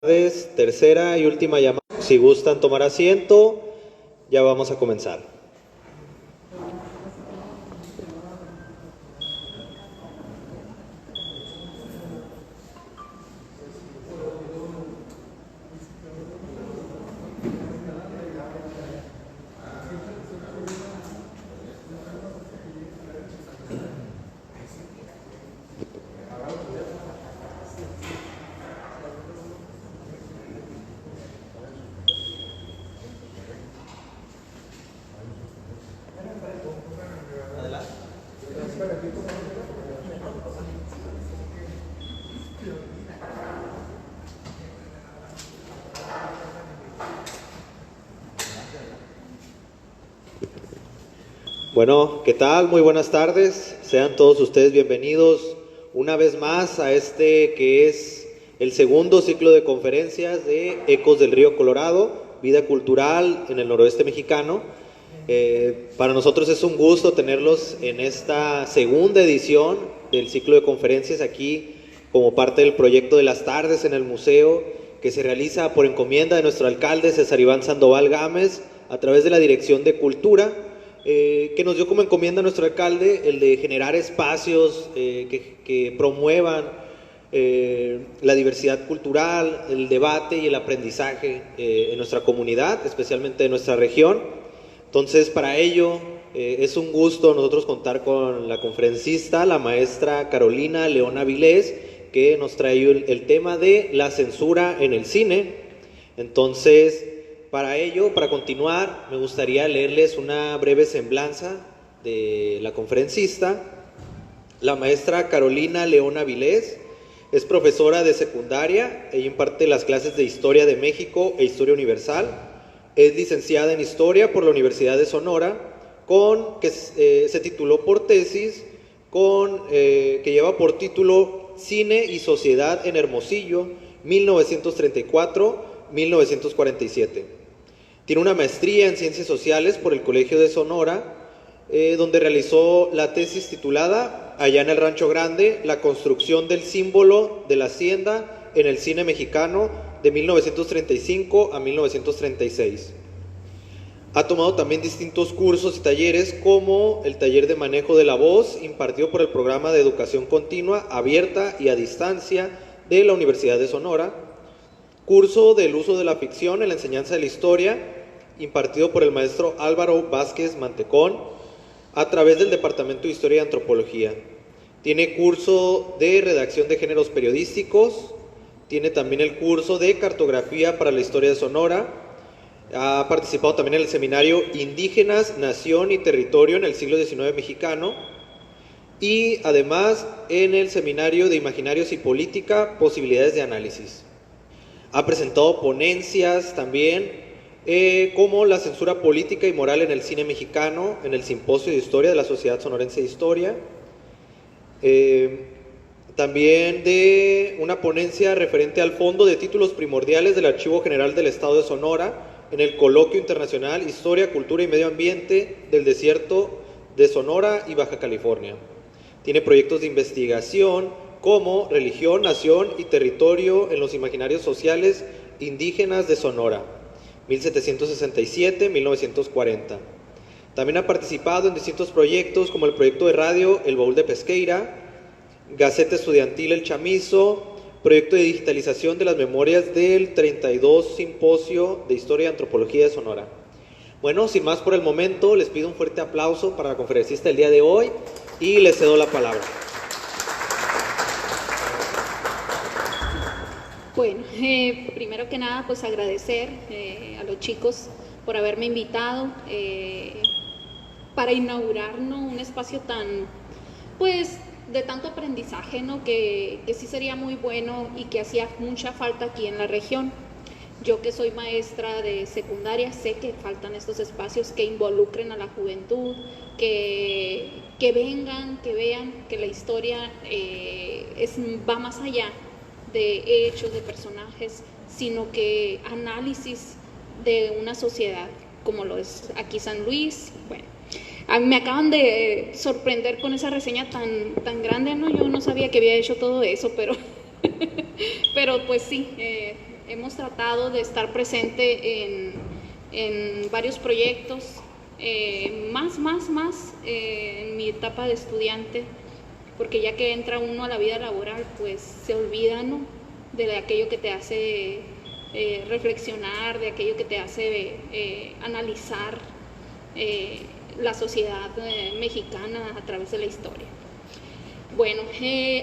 Tercera y última llamada. Si gustan tomar asiento, ya vamos a comenzar. Bueno, ¿qué tal? Muy buenas tardes. Sean todos ustedes bienvenidos una vez más a este que es el segundo ciclo de conferencias de Ecos del Río Colorado, Vida Cultural en el Noroeste Mexicano. Para nosotros es un gusto tenerlos en esta segunda edición del ciclo de conferencias aquí como parte del proyecto de las tardes en el museo que se realiza por encomienda de nuestro alcalde César Iván Sandoval Gámez a través de la Dirección de Cultura, que nos dio como encomienda a nuestro alcalde el de generar espacios que promuevan la diversidad cultural, el debate y el aprendizaje en nuestra comunidad, especialmente en nuestra región. Entonces, para ello es un gusto nosotros contar con la conferencista, la maestra Carolina León Avilés, que nos trae el tema de la censura en el cine. Entonces, para ello, para continuar, me gustaría leerles una breve semblanza de la conferencista. La maestra Carolina León Avilés es profesora de secundaria. Ella imparte las clases de Historia de México e Historia Universal. Es licenciada en Historia por la Universidad de Sonora, que se tituló por tesis, que lleva por título Cine y Sociedad en Hermosillo, 1934-1947. Tiene una maestría en Ciencias Sociales por el Colegio de Sonora, donde realizó la tesis titulada Allá en el Rancho Grande, la construcción del símbolo de la hacienda en el cine mexicano de 1935 a 1936. Ha tomado también distintos cursos y talleres como el taller de manejo de la voz impartido por el programa de educación continua, abierta y a distancia de la Universidad de Sonora, curso del uso de la ficción en la enseñanza de la historia impartido por el maestro Álvaro Vázquez Mantecón a través del Departamento de Historia y Antropología. Tiene curso de redacción de géneros periodísticos, tiene también el curso de cartografía para la historia de Sonora, ha participado también en el seminario Indígenas, Nación y Territorio en el siglo XIX mexicano y además en el seminario de Imaginarios y Política, Posibilidades de Análisis. Ha presentado ponencias también como la censura política y moral en el cine mexicano en el Simposio de Historia de la Sociedad Sonorense de Historia. También de una ponencia referente al Fondo de Títulos Primordiales del Archivo General del Estado de Sonora en el Coloquio Internacional Historia, Cultura y Medio Ambiente del Desierto de Sonora y Baja California. Tiene proyectos de investigación como Religión, Nación y Territorio en los Imaginarios Sociales Indígenas de Sonora, 1767-1940. También ha participado en distintos proyectos como el proyecto de radio El Baúl de Pesqueira, Gaceta Estudiantil El Chamizo, proyecto de digitalización de las memorias del 32 Simposio de Historia y Antropología de Sonora. Bueno, sin más por el momento, les pido un fuerte aplauso para la conferencista del día de hoy y les cedo la palabra. Bueno, primero que nada, pues agradecer a los chicos por haberme invitado para inaugurar, ¿no?, un espacio tan, pues, de tanto aprendizaje, ¿no?, que sí sería muy bueno y que hacía mucha falta aquí en la región. Yo que soy maestra de secundaria sé que faltan estos espacios que involucren a la juventud, que vengan, que vean que la historia va más allá de hechos, de personajes, sino que análisis de una sociedad como lo es aquí San Luis. Bueno, me acaban de sorprender con esa reseña tan grande, ¿no? Yo no sabía que había hecho todo eso, pero pues sí, hemos tratado de estar presente en varios proyectos, más en mi etapa de estudiante, porque ya que entra uno a la vida laboral, pues se olvida, ¿no?, de aquello que te hace reflexionar, de aquello que te hace analizar la sociedad mexicana a través de la historia. Bueno,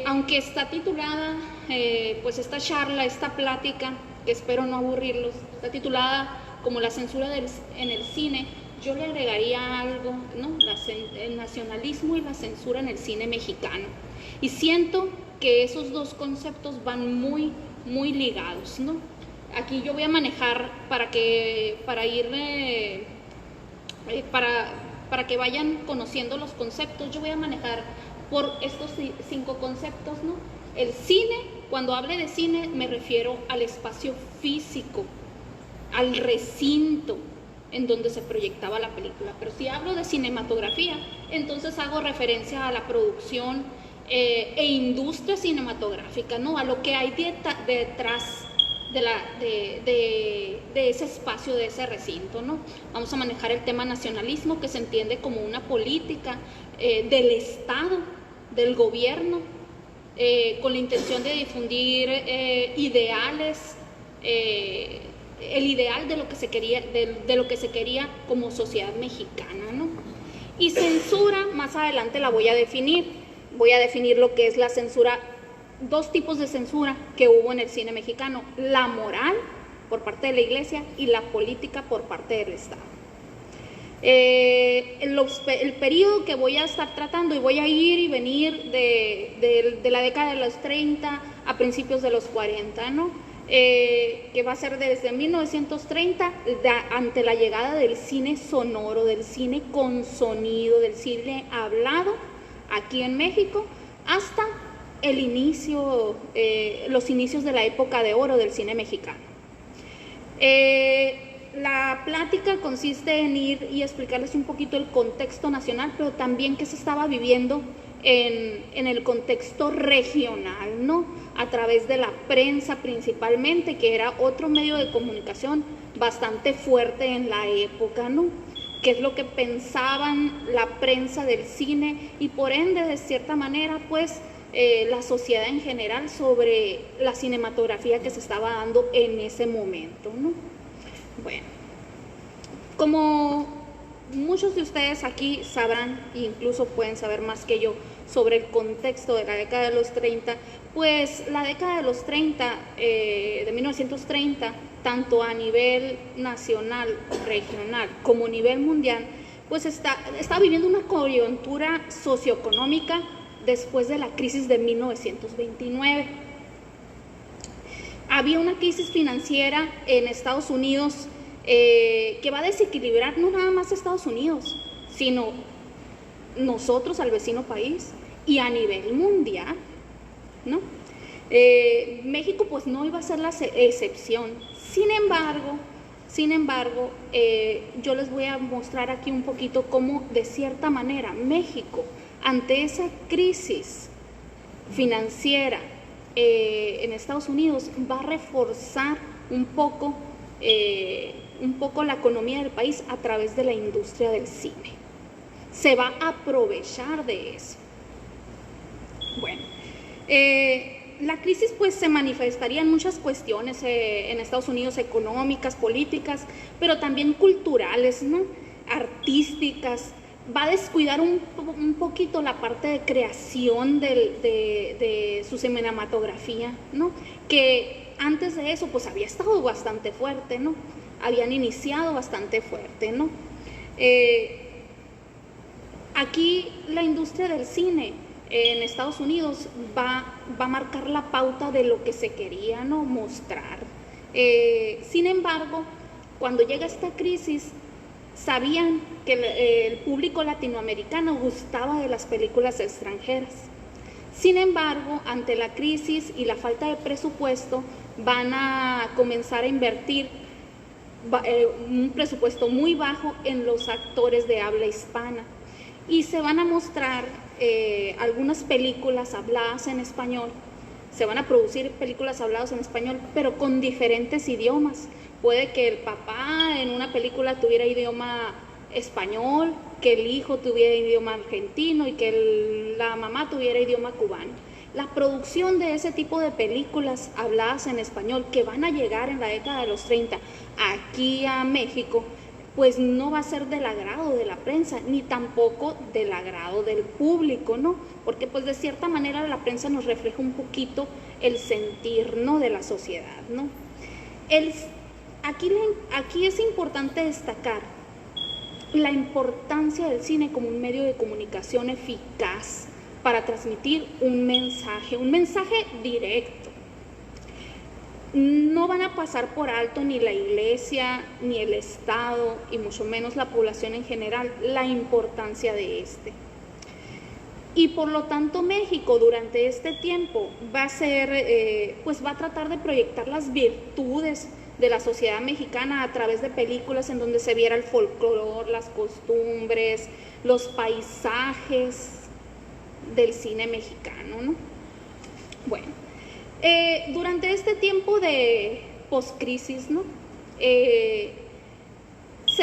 aunque está titulada, pues esta charla, esta plática, que espero no aburrirlos, está titulada como la censura en el cine, yo le agregaría algo, ¿no?, el nacionalismo y la censura en el cine mexicano. Y siento que esos dos conceptos van muy ligados, ¿no? Aquí yo voy a manejar para que vayan conociendo los conceptos, yo voy a manejar por estos 5 conceptos, ¿no? El cine, cuando hable de cine me refiero al espacio físico, al recinto en donde se proyectaba la película. Pero si hablo de cinematografía, entonces hago referencia a la producción e industria cinematográfica, ¿no?, a lo que hay detrás de ese espacio, de ese recinto, ¿no? Vamos a manejar el tema nacionalismo, que se entiende como una política del Estado, del gobierno, con la intención de difundir ideales, el ideal de lo que se quería como sociedad mexicana, ¿no? Y censura, más adelante la voy a definir lo que es la censura, 2 tipos de censura que hubo en el cine mexicano: la moral por parte de la Iglesia y la política por parte del Estado. El periodo que voy a estar tratando, y voy a ir y venir de la década de los 30 a principios de los 40, ¿no?, que va a ser desde 1930, ante la llegada del cine sonoro, del cine con sonido, del cine hablado aquí en México, hasta el inicio, los inicios de la época de oro del cine mexicano. La plática consiste en ir y explicarles un poquito el contexto nacional, pero también qué se estaba viviendo en el contexto regional, ¿no?, a través de la prensa principalmente, que era otro medio de comunicación bastante fuerte en la época, ¿no?, qué es lo que pensaban la prensa del cine y por ende, de cierta manera, pues la sociedad en general sobre la cinematografía que se estaba dando en ese momento, ¿no? Bueno, como muchos de ustedes aquí sabrán, e incluso pueden saber más que yo, sobre el contexto de la década de los 30, pues la década de los 30, de 1930, tanto a nivel nacional, regional, como a nivel mundial, pues está viviendo una coyuntura socioeconómica después de la crisis de 1929. Había una crisis financiera en Estados Unidos que va a desequilibrar no nada más a Estados Unidos, sino nosotros al vecino país y a nivel mundial, ¿no? México pues no iba a ser la excepción. Sin embargo, yo les voy a mostrar aquí un poquito cómo, de cierta manera, México, ante esa crisis financiera en Estados Unidos, va a reforzar un poco la economía del país a través de la industria del cine. Se va a aprovechar de eso. Bueno, la crisis pues se manifestaría en muchas cuestiones en Estados Unidos, económicas, políticas, pero también culturales, ¿no?, artísticas. Va a descuidar un poquito la parte de creación de su cinematografía, ¿no?, que antes de eso pues había estado bastante fuerte, ¿no?, habían iniciado bastante fuerte, ¿no? Aquí la industria del cine en Estados Unidos va a marcar la pauta de lo que se quería, ¿no?, mostrar. Sin embargo, cuando llega esta crisis, sabían que el público latinoamericano gustaba de las películas extranjeras. Sin embargo, ante la crisis y la falta de presupuesto, van a comenzar a invertir un presupuesto muy bajo en los actores de habla hispana y se van a mostrar algunas películas habladas en español se van a producir películas habladas en español, pero con diferentes idiomas. Puede que el papá en una película tuviera idioma español, que el hijo tuviera idioma argentino y que la mamá tuviera idioma cubano. La producción de ese tipo de películas habladas en español que van a llegar en la década de los 30 aquí a México, pues no va a ser del agrado de la prensa, ni tampoco del agrado del público, ¿no? Porque pues de cierta manera la prensa nos refleja un poquito el sentir, ¿no?, de la sociedad, ¿no? Aquí es importante destacar la importancia del cine como un medio de comunicación eficaz para transmitir un mensaje directo. No van a pasar por alto ni la iglesia, ni el Estado, y mucho menos la población en general, la importancia de este. Y por lo tanto México durante este tiempo va a tratar de proyectar las virtudes de la sociedad mexicana a través de películas en donde se viera el folclore, las costumbres, los paisajes del cine mexicano, ¿no? Bueno, durante este tiempo de poscrisis, ¿no?, se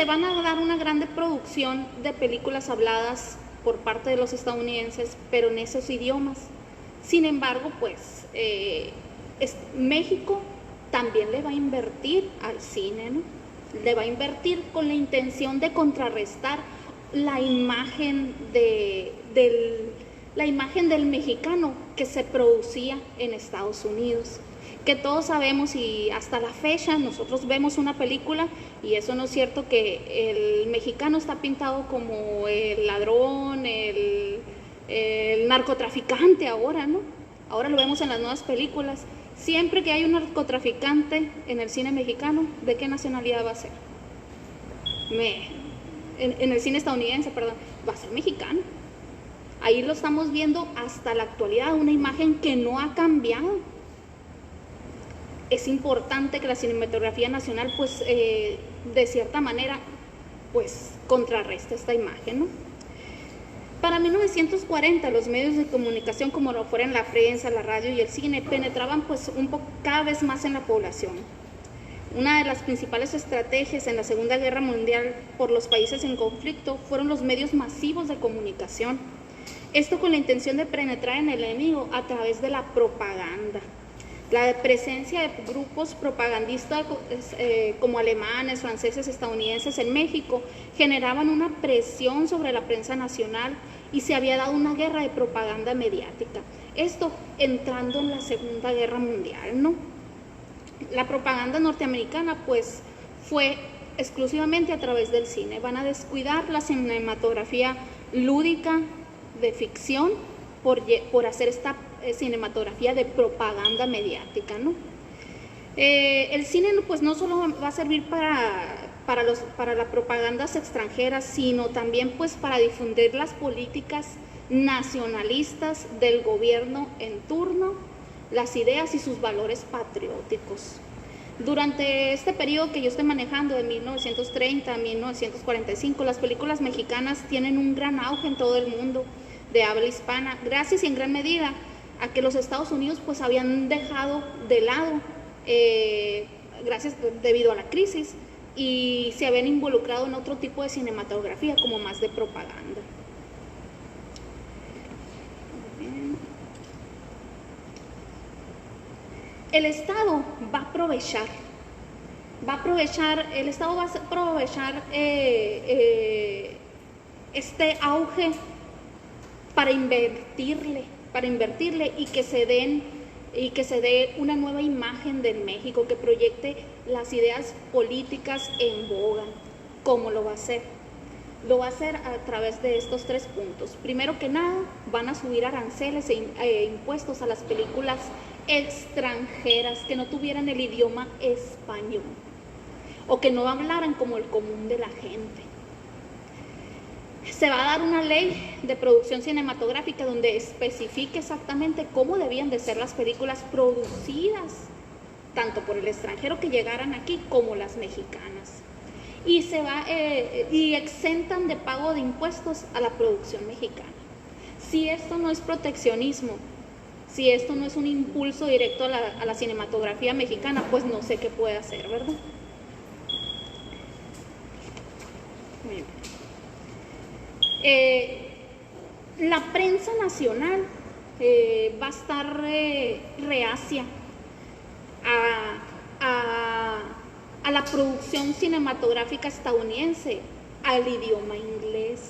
van a dar una grande producción de películas habladas por parte de los estadounidenses, pero en esos idiomas. Sin embargo, pues México también le va a invertir al cine, ¿no? Le va a invertir con la intención de contrarrestar la imagen del mexicano que se producía en Estados Unidos, que todos sabemos, y hasta la fecha nosotros vemos una película y eso no es cierto, que el mexicano está pintado como el ladrón, el narcotraficante ahora, ¿no? Ahora lo vemos en las nuevas películas. Siempre que hay un narcotraficante en el cine mexicano, ¿de qué nacionalidad va a ser? En el cine estadounidense, perdón, va a ser mexicano. Ahí lo estamos viendo hasta la actualidad, una imagen que no ha cambiado. Es importante que la cinematografía nacional, pues, de cierta manera, pues, contrarreste esta imagen, ¿no? Para 1940, los medios de comunicación, como lo fueran la prensa, la radio y el cine, penetraban pues cada vez más en la población. Una de las principales estrategias en la Segunda Guerra Mundial por los países en conflicto fueron los medios masivos de comunicación. Esto con la intención de penetrar en el enemigo a través de la propaganda. La presencia de grupos propagandistas como alemanes, franceses, estadounidenses en México generaban una presión sobre la prensa nacional y se había dado una guerra de propaganda mediática. Esto entrando en la Segunda Guerra Mundial, ¿no? La propaganda norteamericana pues fue exclusivamente a través del cine. Van a descuidar la cinematografía lúdica de ficción por hacer esta cinematografía de propaganda mediática, ¿no? El cine pues no solo va a servir para las propagandas extranjeras, sino también pues para difundir las políticas nacionalistas del gobierno en turno, las ideas y sus valores patrióticos. Durante este periodo que yo estoy manejando, de 1930 a 1945, las películas mexicanas tienen un gran auge en todo el mundo de habla hispana, gracias y en gran medida a que los Estados Unidos pues habían dejado de lado, debido a la crisis, y se habían involucrado en otro tipo de cinematografía, como más de propaganda. El Estado va a aprovechar este auge para invertirle y que se dé una nueva imagen del México, que proyecte las ideas políticas en boga. ¿Cómo lo va a hacer? Lo va a hacer a través de estos 3 puntos. Primero que nada, van a subir aranceles e impuestos a las películas extranjeras que no tuvieran el idioma español o que no hablaran como el común de la gente. Se va a dar una ley de producción cinematográfica donde especifique exactamente cómo debían de ser las películas producidas, tanto por el extranjero que llegaran aquí como las mexicanas. Y exentan de pago de impuestos a la producción mexicana. Si esto no es proteccionismo, Si esto no es un impulso directo a la cinematografía mexicana, pues no sé qué puede hacer, ¿verdad? Muy bien. La prensa nacional va a estar reacia a la producción cinematográfica estadounidense, al idioma inglés.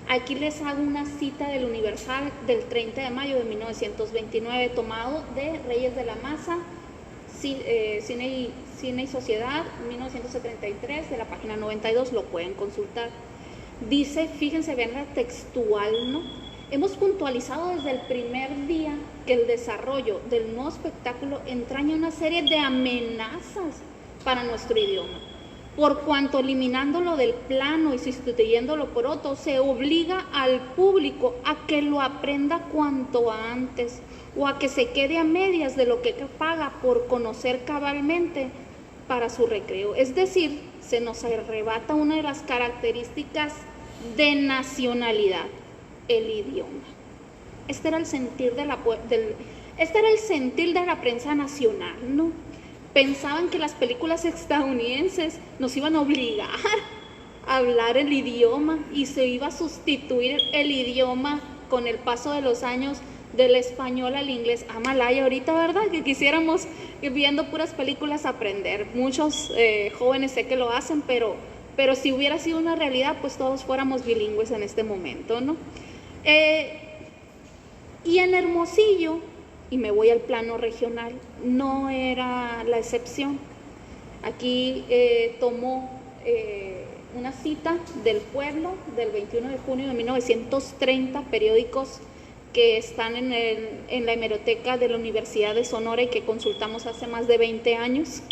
Aquí les hago una cita del Universal del 30 de mayo de 1929, tomado de Reyes de la Maza, Cine y Sociedad, 1973, de la página 92, lo pueden consultar. Dice, fíjense, vean la textual, ¿no? Hemos puntualizado desde el primer día que el desarrollo del nuevo espectáculo entraña una serie de amenazas para nuestro idioma, por cuanto eliminándolo del plano y sustituyéndolo por otro, se obliga al público a que lo aprenda cuanto antes, o a que se quede a medias de lo que paga por conocer cabalmente para su recreo. Es decir, se nos arrebata una de las características de nacionalidad, el idioma. Este era el sentir de la prensa nacional, ¿no? Pensaban que las películas estadounidenses nos iban a obligar a hablar el idioma y se iba a sustituir el idioma con el paso de los años del español al inglés a malaya. Ahorita, ¿verdad? Que quisiéramos, viendo puras películas, aprender. Muchos jóvenes sé que lo hacen, pero si hubiera sido una realidad, pues todos fuéramos bilingües en este momento, ¿no? Y en Hermosillo, y me voy al plano regional, no era la excepción. Aquí tomó una cita del Pueblo del 21 de junio de 1930, periódicos que están en la hemeroteca de la Universidad de Sonora y que consultamos hace más de 20 años.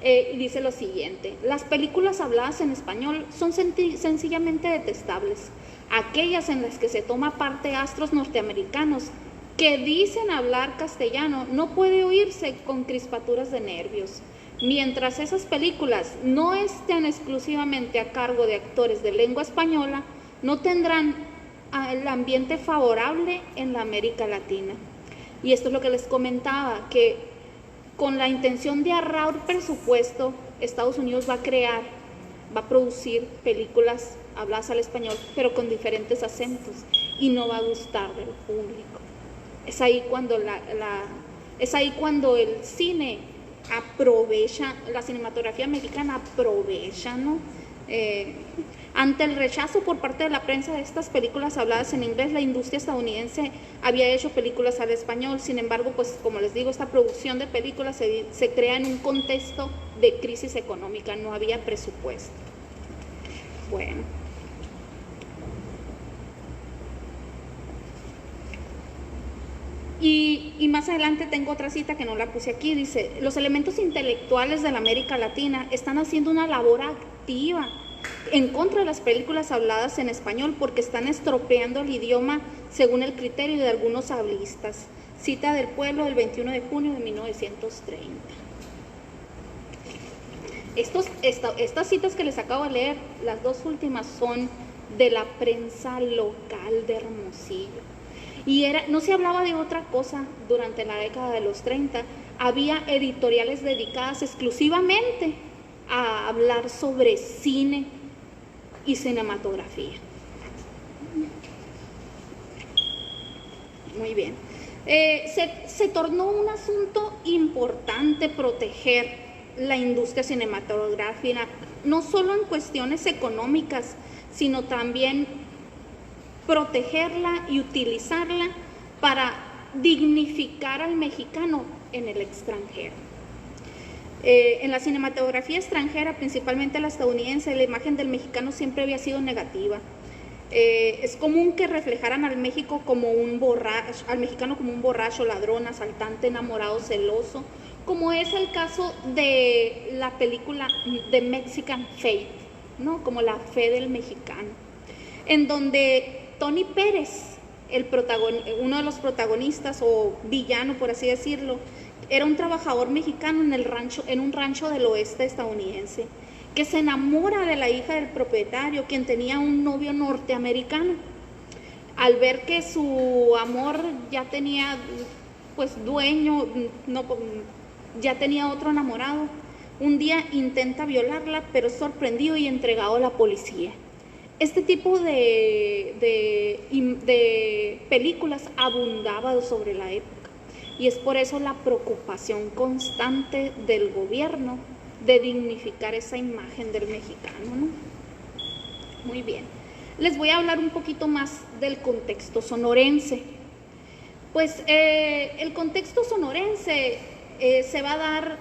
Y dice lo siguiente: las películas habladas en español son sencillamente detestables. Aquellas en las que se toma parte astros norteamericanos que dicen hablar castellano no puede oírse con crispaturas de nervios. Mientras esas películas no estén exclusivamente a cargo de actores de lengua española, no tendrán el ambiente favorable en la América Latina. Y esto es lo que les comentaba, que con la intención de ahorrar presupuesto, Estados Unidos va a producir películas habladas al español, pero con diferentes acentos, y no va a gustarle al público. Es ahí cuando el cine aprovecha, la cinematografía mexicana aprovecha, ¿no? Ante el rechazo por parte de la prensa de estas películas habladas en inglés, la industria estadounidense había hecho películas al español. Sin embargo, pues como les digo, esta producción de películas se crea en un contexto de crisis económica, no había presupuesto. Bueno. Y más adelante tengo otra cita que no la puse aquí, dice: los elementos intelectuales de la América Latina están haciendo una labor activa en contra de las películas habladas en español porque están estropeando el idioma según el criterio de algunos hablistas. Cita del Pueblo del 21 de junio de 1930. Estas citas que les acabo de leer, las dos últimas son de la prensa local de Hermosillo. Y no se hablaba de otra cosa durante la década de los 30. Había editoriales dedicadas exclusivamente a hablar sobre cine y cinematografía. Muy bien. Se tornó un asunto importante proteger la industria cinematográfica, no solo en cuestiones económicas, sino también protegerla y utilizarla para dignificar al mexicano en el extranjero. En la cinematografía extranjera, principalmente la estadounidense, la imagen del mexicano siempre había sido negativa. Es común que reflejaran al mexicano como un borracho, ladrón, asaltante, enamorado, celoso, como es el caso de la película The Mexican Fate, ¿no? Como la fe del mexicano, en donde Tony Pérez, uno de los protagonistas o villano, por así decirlo, era un trabajador mexicano en un rancho del oeste estadounidense, que se enamora de la hija del propietario, quien tenía un novio norteamericano. al ver que su amor ya tenía pues dueño, ya tenía otro enamorado, un día intenta violarla, pero es sorprendido y entregado a la policía. Este tipo de películas abundaba sobre la época, y es por eso la preocupación constante del gobierno de dignificar esa imagen del mexicano, ¿no? Muy bien. Les voy a hablar un poquito más del contexto sonorense. Pues el contexto sonorense se va a dar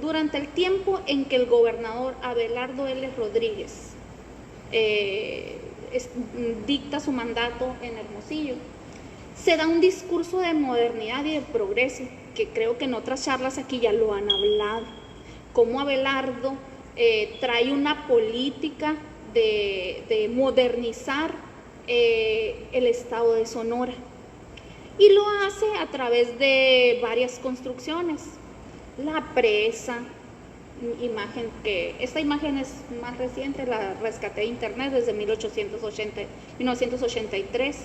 durante el tiempo en que el gobernador Abelardo L. Rodríguez dicta su mandato en Hermosillo. Se da un discurso de modernidad y de progreso, que creo que en otras charlas aquí ya lo han hablado, como Abelardo trae una política de modernizar el estado de Sonora, y lo hace a través de varias construcciones. La presa, esta imagen es más reciente, la rescaté de internet desde 1983,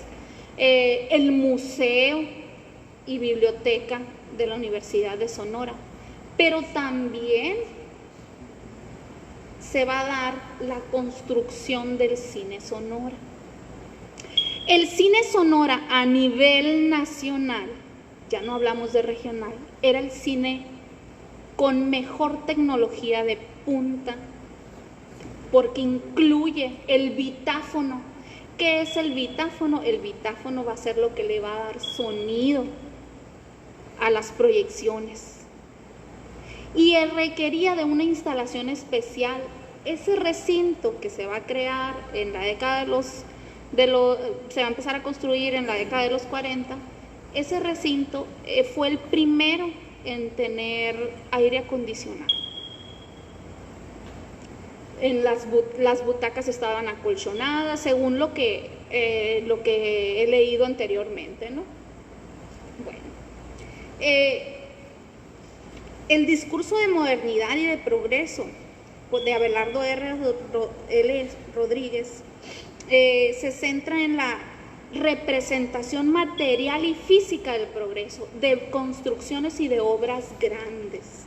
el museo y biblioteca de la Universidad de Sonora, pero también se va a dar la construcción del cine Sonora. El cine Sonora a nivel nacional, ya no hablamos de regional, era el cine con mejor tecnología de punta, porque incluye el bitáfono. ¿Qué es el bitáfono? El bitáfono va a ser lo que le va a dar sonido a las proyecciones. Y requería de una instalación especial. Ese recinto que se va a crear en la década se va a empezar a construir en la década de los 40, ese recinto fue el primero en tener aire acondicionado. Las butacas estaban acolchonadas, según lo que he leído anteriormente, ¿no? Bueno, el discurso de modernidad y de progreso de Abelardo L. Rodríguez se centra en la representación material y física del progreso, de construcciones y de obras grandes,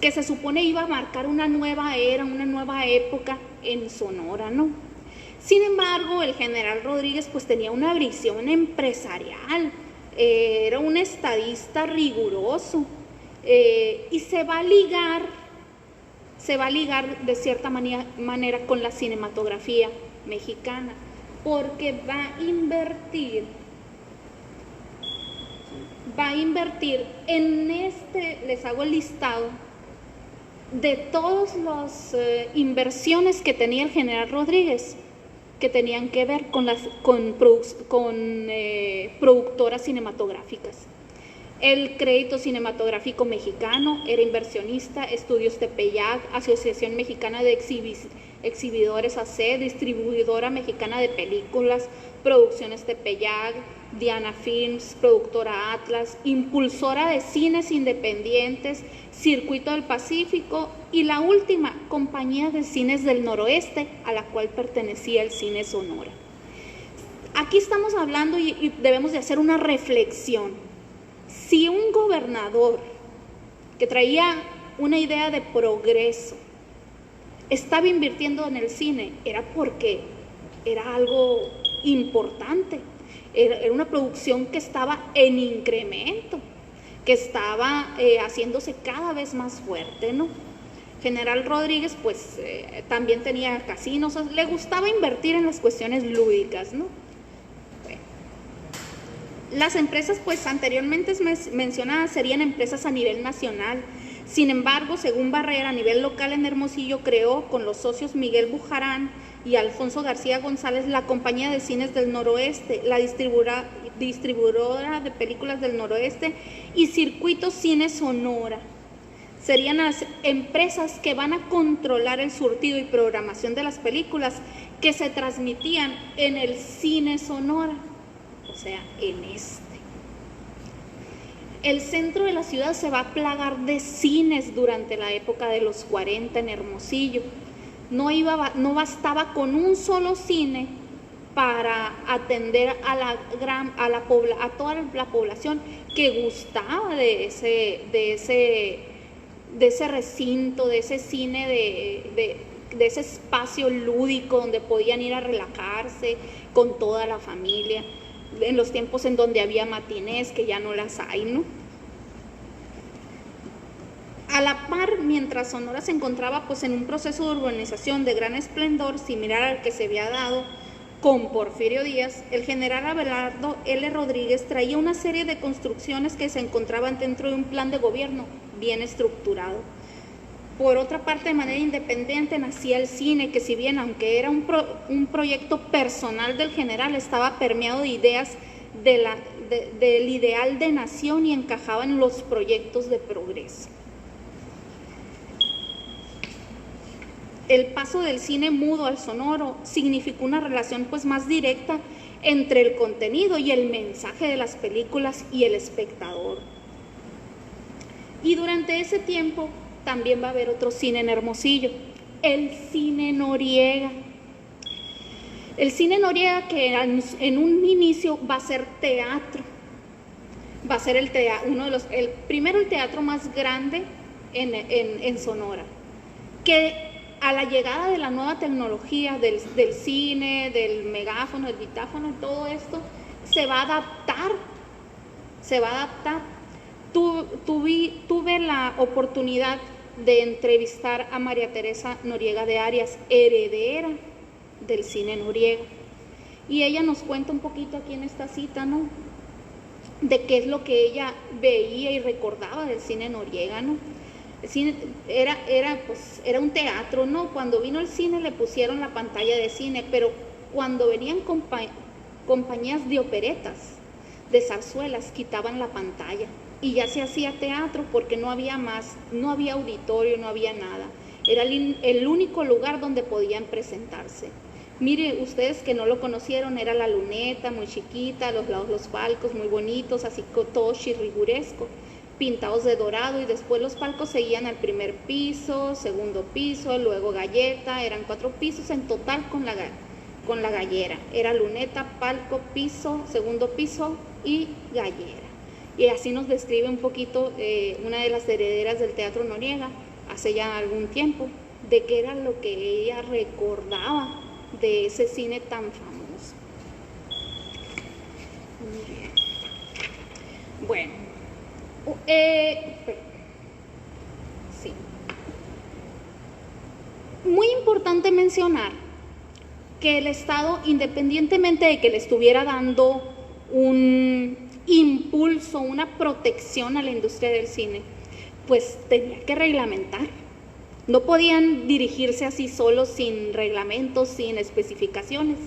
que se supone iba a marcar una nueva era, una nueva época en Sonora, ¿no? Sin embargo, el general Rodríguez pues tenía una visión empresarial, era un estadista riguroso, y se va a ligar de cierta manera con la cinematografía mexicana, porque va a invertir en les hago el listado de todas las inversiones que tenía el general Rodríguez, que tenían que ver con productoras cinematográficas. El Crédito Cinematográfico Mexicano era inversionista, Estudios Tepeyac, Asociación Mexicana de Exhibidores AC, Distribuidora Mexicana de Películas, Producciones Tepeyac, Diana Films, Productora Atlas, Impulsora de Cines Independientes, Circuito del Pacífico, y la última, Compañía de Cines del Noroeste, a la cual pertenecía el Cine Sonora. Aquí estamos hablando y debemos de hacer una reflexión. Si un gobernador que traía una idea de progreso estaba invirtiendo en el cine, era porque era algo importante, era una producción que estaba en incremento, que estaba haciéndose cada vez más fuerte, ¿no? General Rodríguez pues también tenía casinos, le gustaba invertir en las cuestiones lúdicas, ¿no? Las empresas pues anteriormente mencionadas serían empresas a nivel nacional. Sin embargo, según Barrera, a nivel local en Hermosillo creó con los socios Miguel Bujarán y Alfonso García González la Compañía de Cines del Noroeste, la distribuidora de películas del Noroeste y Circuito Cine Sonora. Serían las empresas que van a controlar el surtido y programación de las películas que se transmitían en el Cine Sonora. O sea, en El centro de la ciudad se va a plagar de cines durante la época de los 40 en Hermosillo. No bastaba con un solo cine para atender a toda la población que gustaba de ese recinto, de ese cine, de ese espacio lúdico donde podían ir a relajarse con toda la familia, en los tiempos en donde había matinés, que ya no las hay, ¿no? A la par, mientras Sonora se encontraba pues en un proceso de urbanización de gran esplendor, similar al que se había dado con Porfirio Díaz, el general Abelardo L. Rodríguez traía una serie de construcciones que se encontraban dentro de un plan de gobierno bien estructurado. Por otra parte, de manera independiente nacía el cine, que si bien aunque era un proyecto personal del general, estaba permeado de ideas del ideal de nación y encajaba en los proyectos de progreso. El paso del cine mudo al sonoro significó una relación pues más directa entre el contenido y el mensaje de las películas y el espectador. Y durante ese tiempo también va a haber otro cine en Hermosillo, el cine Noriega. El cine Noriega, que en un inicio va a ser teatro, va a ser el teatro más grande en Sonora, que a la llegada de la nueva tecnología del cine, del megáfono, del bitáfono, todo esto se va a adaptar. Tuve la oportunidad de entrevistar a María Teresa Noriega de Arias, heredera del cine Noriega, y ella nos cuenta un poquito aquí en esta cita, ¿no?, de qué es lo que ella veía y recordaba del cine Noriega, ¿no? El cine era un teatro, ¿no? Cuando vino el cine le pusieron la pantalla de cine, pero cuando venían compañías de operetas, de zarzuelas, quitaban la pantalla y ya se hacía teatro porque no había auditorio, no había nada. Era el único lugar donde podían presentarse. Mire, ustedes que no lo conocieron, era la luneta muy chiquita, a los lados los palcos muy bonitos, así todo chirriguresco, pintados de dorado, y después los palcos seguían al primer piso, segundo piso, luego galleta, eran 4 pisos en total con la gallera. Era luneta, palco, piso, segundo piso y gallera. Y así nos describe un poquito una de las herederas del Teatro Noriega hace ya algún tiempo, de qué era lo que ella recordaba de ese cine tan famoso. Muy bien. Bueno, sí. Muy importante mencionar que el Estado, independientemente de que le estuviera dando un impulso, una protección a la industria del cine, pues tenía que reglamentar. No podían dirigirse así solos, sin reglamentos, sin especificaciones.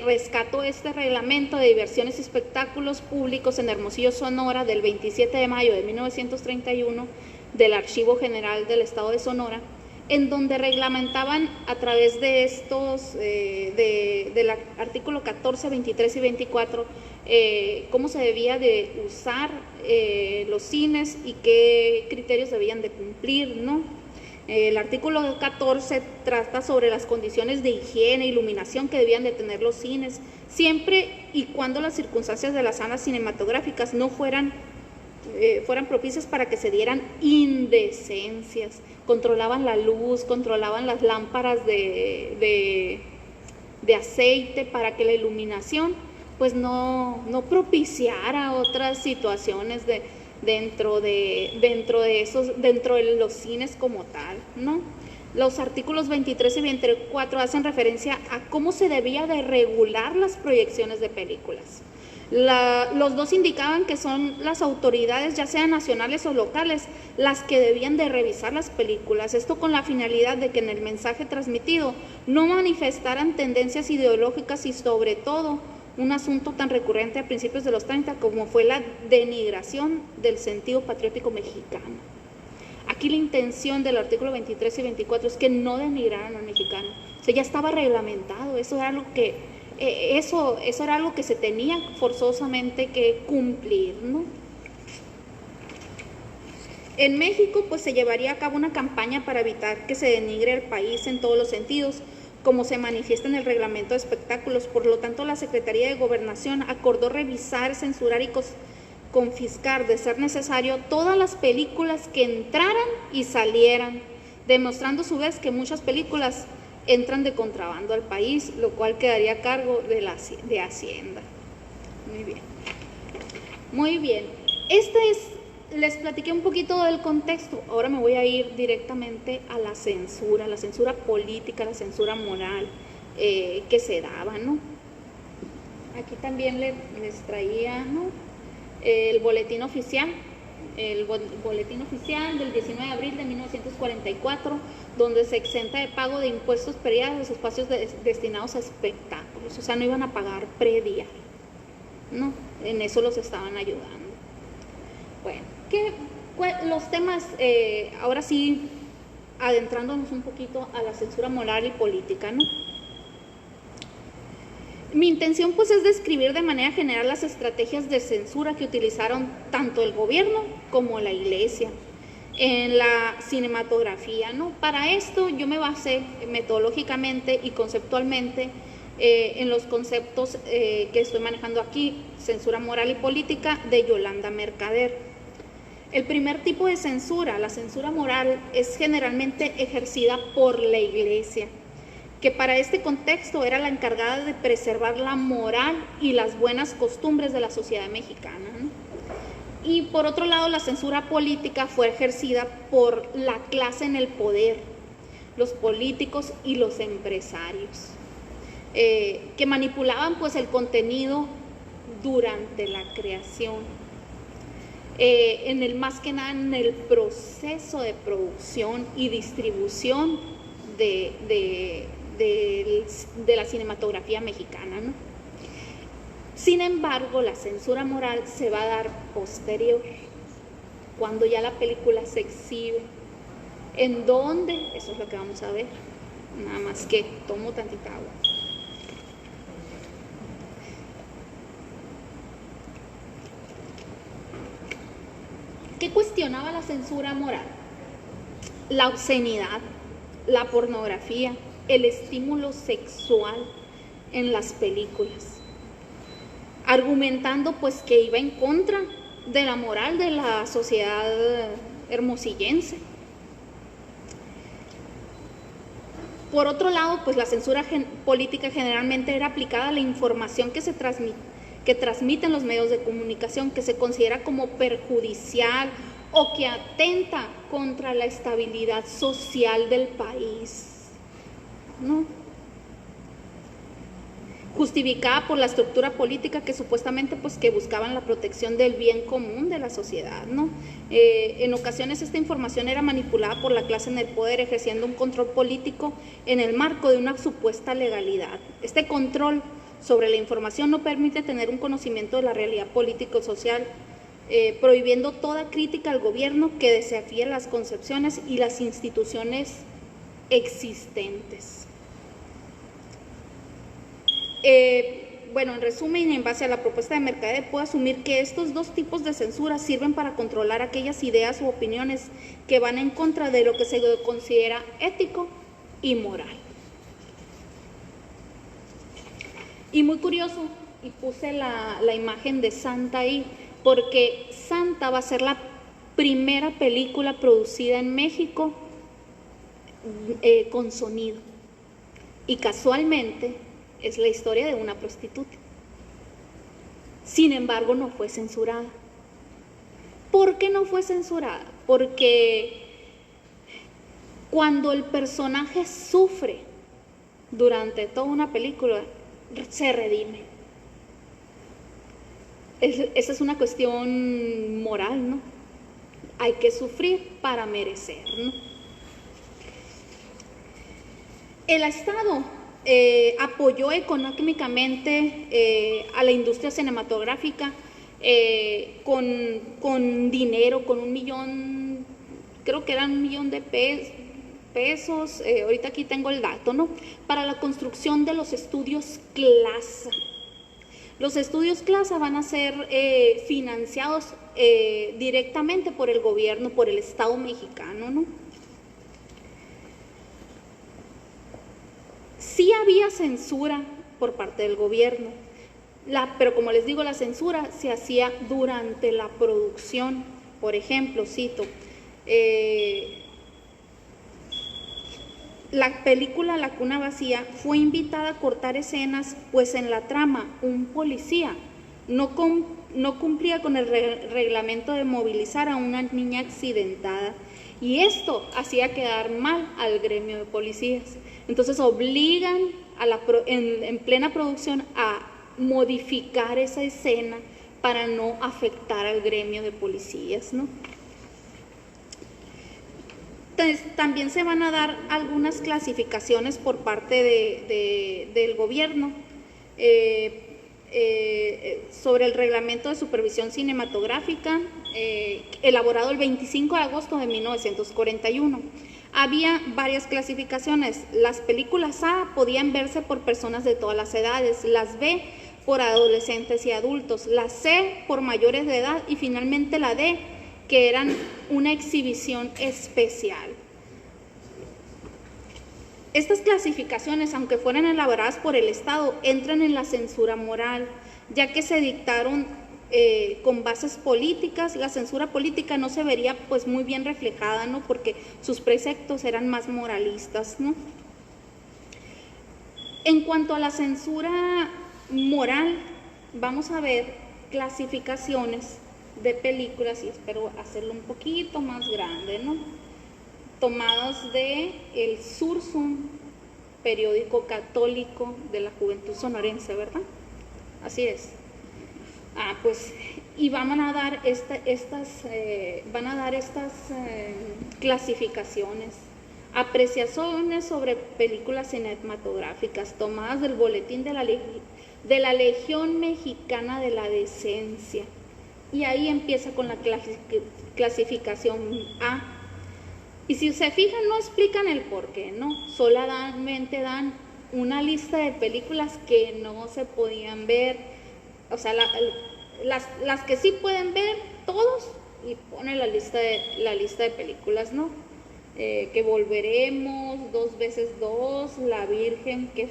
Rescató este reglamento de diversiones y espectáculos públicos en Hermosillo, Sonora, del 27 de mayo de 1931, del Archivo General del Estado de Sonora, en donde reglamentaban a través de estos, del artículo 14, 23 y 24, cómo se debía de usar los cines y qué criterios debían de cumplir, ¿no? El artículo 14 trata sobre las condiciones de higiene e iluminación que debían de tener los cines, siempre y cuando las circunstancias de las salas cinematográficas no fueran propicias para que se dieran indecencias. Controlaban la luz, controlaban las lámparas de aceite para que la iluminación pues no propiciara otras situaciones dentro de los cines como tal, ¿no? Los artículos 23 y 24 hacen referencia a cómo se debía de regular las proyecciones de películas. Los dos indicaban que son las autoridades, ya sean nacionales o locales, las que debían de revisar las películas. Esto con la finalidad de que en el mensaje transmitido no manifestaran tendencias ideológicas y, sobre todo, un asunto tan recurrente a principios de los 30 como fue la denigración del sentido patriótico mexicano. Aquí la intención del artículo 23 y 24 es que no denigraran al mexicano. O sea, ya estaba reglamentado, eso era algo que se tenía forzosamente que cumplir, ¿no? En México, pues se llevaría a cabo una campaña para evitar que se denigre el país en todos los sentidos, como se manifiesta en el reglamento de espectáculos. Por lo tanto, la Secretaría de Gobernación acordó revisar, censurar y confiscar, de ser necesario, todas las películas que entraran y salieran, demostrando a su vez que muchas películas entran de contrabando al país, lo cual quedaría a cargo de Hacienda. Muy bien. Muy bien. Les platiqué un poquito del contexto. Ahora me voy a ir directamente a la censura política, la censura moral que se daba, ¿no? Aquí también les traía, ¿no?, el boletín oficial del 19 de abril de 1944, donde se exenta de pago de impuestos prediales los espacios destinados a espectáculos. O sea, no iban a pagar predial, ¿no? En eso los estaban ayudando. Bueno, los temas, ahora sí, adentrándonos un poquito a la censura moral y política, ¿no? Mi intención pues es describir de manera general las estrategias de censura que utilizaron tanto el gobierno como la iglesia en la cinematografía, ¿no? Para esto yo me basé metodológicamente y conceptualmente en los conceptos que estoy manejando aquí, censura moral y política, de Yolanda Mercader. El primer tipo de censura, la censura moral, es generalmente ejercida por la iglesia, que para este contexto era la encargada de preservar la moral y las buenas costumbres de la sociedad mexicana, ¿no? Y por otro lado, la censura política fue ejercida por la clase en el poder, los políticos y los empresarios, que manipulaban pues el contenido durante la creación, más que nada en el proceso de producción y distribución de la cinematografía mexicana, ¿no? Sin embargo, la censura moral se va a dar posterior, cuando ya la película se exhibe. ¿En dónde? Eso es lo que vamos a ver. Nada más que tomo tantita agua. ¿Qué cuestionaba la censura moral? La obscenidad, la pornografía, el estímulo sexual en las películas, argumentando pues que iba en contra de la moral de la sociedad hermosillense. Por otro lado, pues la censura política generalmente era aplicada a la información que transmiten los medios de comunicación, que se considera como perjudicial o que atenta contra la estabilidad social del país, ¿no? Justificada por la estructura política que supuestamente pues que buscaban la protección del bien común de la sociedad, ¿no? En ocasiones esta información era manipulada por la clase en el poder, ejerciendo un control político en el marco de una supuesta legalidad. Este control sobre la información no permite tener un conocimiento de la realidad político-social, prohibiendo toda crítica al gobierno que desafíe las concepciones y las instituciones existentes. Bueno, en resumen, en base a la propuesta de Mercader, puedo asumir que estos dos tipos de censura sirven para controlar aquellas ideas u opiniones que van en contra de lo que se considera ético y moral. Y muy curioso, y puse la imagen de Santa ahí, porque Santa va a ser la primera película producida en México con sonido. Y casualmente es la historia de una prostituta. Sin embargo, no fue censurada. ¿Por qué no fue censurada? Porque cuando el personaje sufre durante toda una película, se redime. Esa es una cuestión moral, ¿no? Hay que sufrir para merecer, ¿no? El Estado apoyó económicamente a la industria cinematográfica con dinero, con 1 millón, creo que eran 1 millón de pesos, ahorita aquí tengo el dato, ¿no? Para la construcción de los estudios Clasa, Los estudios clase van a ser financiados directamente por el gobierno, por el Estado mexicano, ¿no? Sí había censura por parte del gobierno, pero como les digo, la censura se hacía durante la producción. Por ejemplo, cito, la película La cuna vacía fue invitada a cortar escenas, pues en la trama un policía no cumplía con el reglamento de movilizar a una niña accidentada, y esto hacía quedar mal al gremio de policías. Entonces obligan en plena producción a modificar esa escena para no afectar al gremio de policías, ¿no? Entonces, también se van a dar algunas clasificaciones por parte del gobierno sobre el reglamento de supervisión cinematográfica elaborado el 25 de agosto de 1941. Había varias clasificaciones. Las películas A podían verse por personas de todas las edades, las B por adolescentes y adultos, la C por mayores de edad y finalmente la D, que eran una exhibición especial. Estas clasificaciones, aunque fueran elaboradas por el Estado, entran en la censura moral, ya que se dictaron con bases políticas. La censura política no se vería pues muy bien reflejada, ¿no? Porque sus preceptos eran más moralistas, ¿no? En cuanto a la censura moral, vamos a ver clasificaciones de películas, y espero hacerlo un poquito más grande, ¿no? Tomadas de el Sursum, periódico católico de la Juventud Sonorense, ¿verdad? Así es. Pues, y van a dar estas clasificaciones. Apreciaciones sobre películas cinematográficas tomadas del boletín de la Legión Mexicana de la Decencia. Y ahí empieza con la clasificación A. Y si se fijan, no explican el por qué, ¿no? Solamente dan una lista de películas que no se podían ver, o sea, las que sí pueden ver todos, y ponen la lista de películas, ¿no? Que volveremos, 2 veces 2, La Virgen que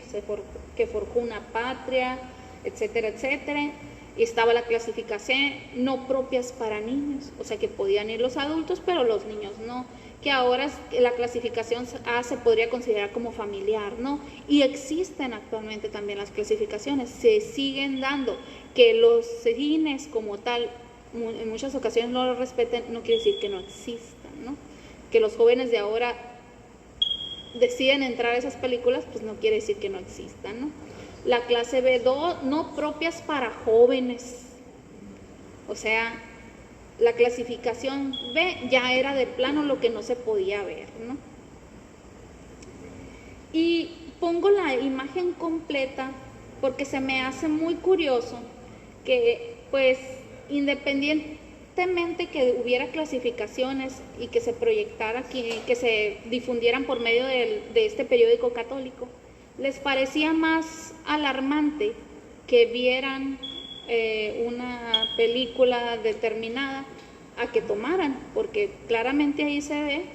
forjó una patria, etcétera, etcétera. Y estaba la clasificación no propias para niños, o sea que podían ir los adultos, pero los niños no, que ahora la clasificación A se podría considerar como familiar, ¿no? Y existen actualmente también las clasificaciones, se siguen dando. Que los cines como tal en muchas ocasiones no lo respeten, no quiere decir que no existan, ¿no? Que los jóvenes de ahora deciden entrar a esas películas, pues no quiere decir que no existan, ¿no? La clase B2, no propias para jóvenes, o sea, la clasificación B ya era de plano lo que no se podía ver, ¿no? Y pongo la imagen completa porque se me hace muy curioso que, pues, independientemente que hubiera clasificaciones y que se proyectara aquí, que se difundieran por medio de este periódico católico, les parecía más alarmante que vieran una película determinada a que tomaran, porque claramente ahí se ve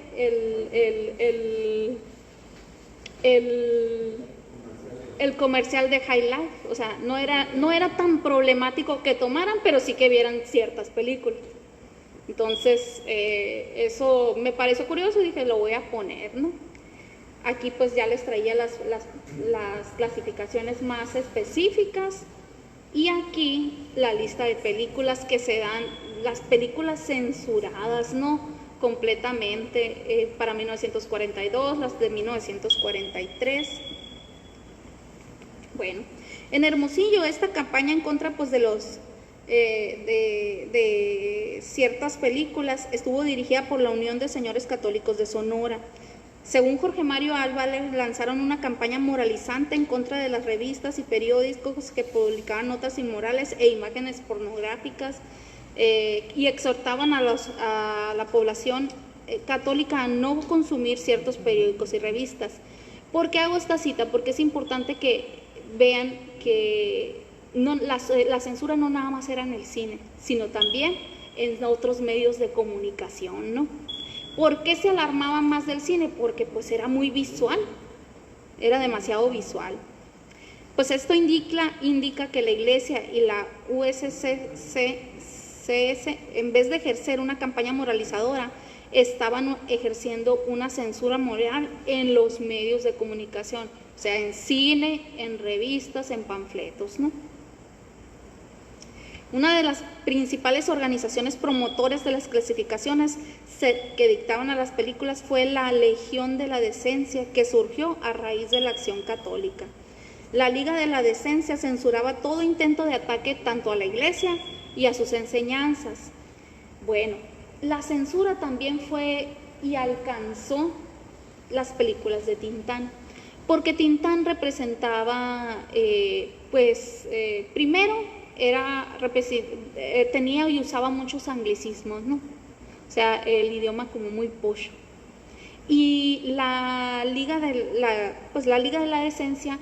el comercial de High Life. O sea, no era tan problemático que tomaran, pero sí que vieran ciertas películas. Entonces, eso me pareció curioso y dije, lo voy a poner, ¿no? Aquí pues ya les traía las clasificaciones más específicas, y aquí la lista de películas que se dan, las películas censuradas, ¿no? Completamente, para 1942, las de 1943. Bueno, en Hermosillo esta campaña en contra pues de los de ciertas películas estuvo dirigida por la Unión de Señores Católicos de Sonora. Según Jorge Mario Álvarez, lanzaron una campaña moralizante en contra de las revistas y periódicos que publicaban notas inmorales e imágenes pornográficas, y exhortaban a la población católica a no consumir ciertos periódicos y revistas. ¿Por qué hago esta cita? Porque es importante que vean que la censura no nada más era en el cine, sino también en otros medios de comunicación, ¿no? ¿Por qué se alarmaba más del cine? Porque pues era muy visual, era demasiado visual. Pues esto indica que la Iglesia y la USCCS, en vez de ejercer una campaña moralizadora, estaban ejerciendo una censura moral en los medios de comunicación, o sea, en cine, en revistas, en panfletos, ¿no? Una de las principales organizaciones promotoras de las clasificaciones que dictaban a las películas fue la Legión de la Decencia, que surgió a raíz de la Acción Católica. La Liga de la Decencia censuraba todo intento de ataque tanto a la Iglesia y a sus enseñanzas. Bueno, la censura también fue y alcanzó las películas de Tintán, porque Tintán representaba, primero, tenía y usaba muchos anglicismos, ¿no? O sea, el idioma como muy posh. Y la Liga de la Decencia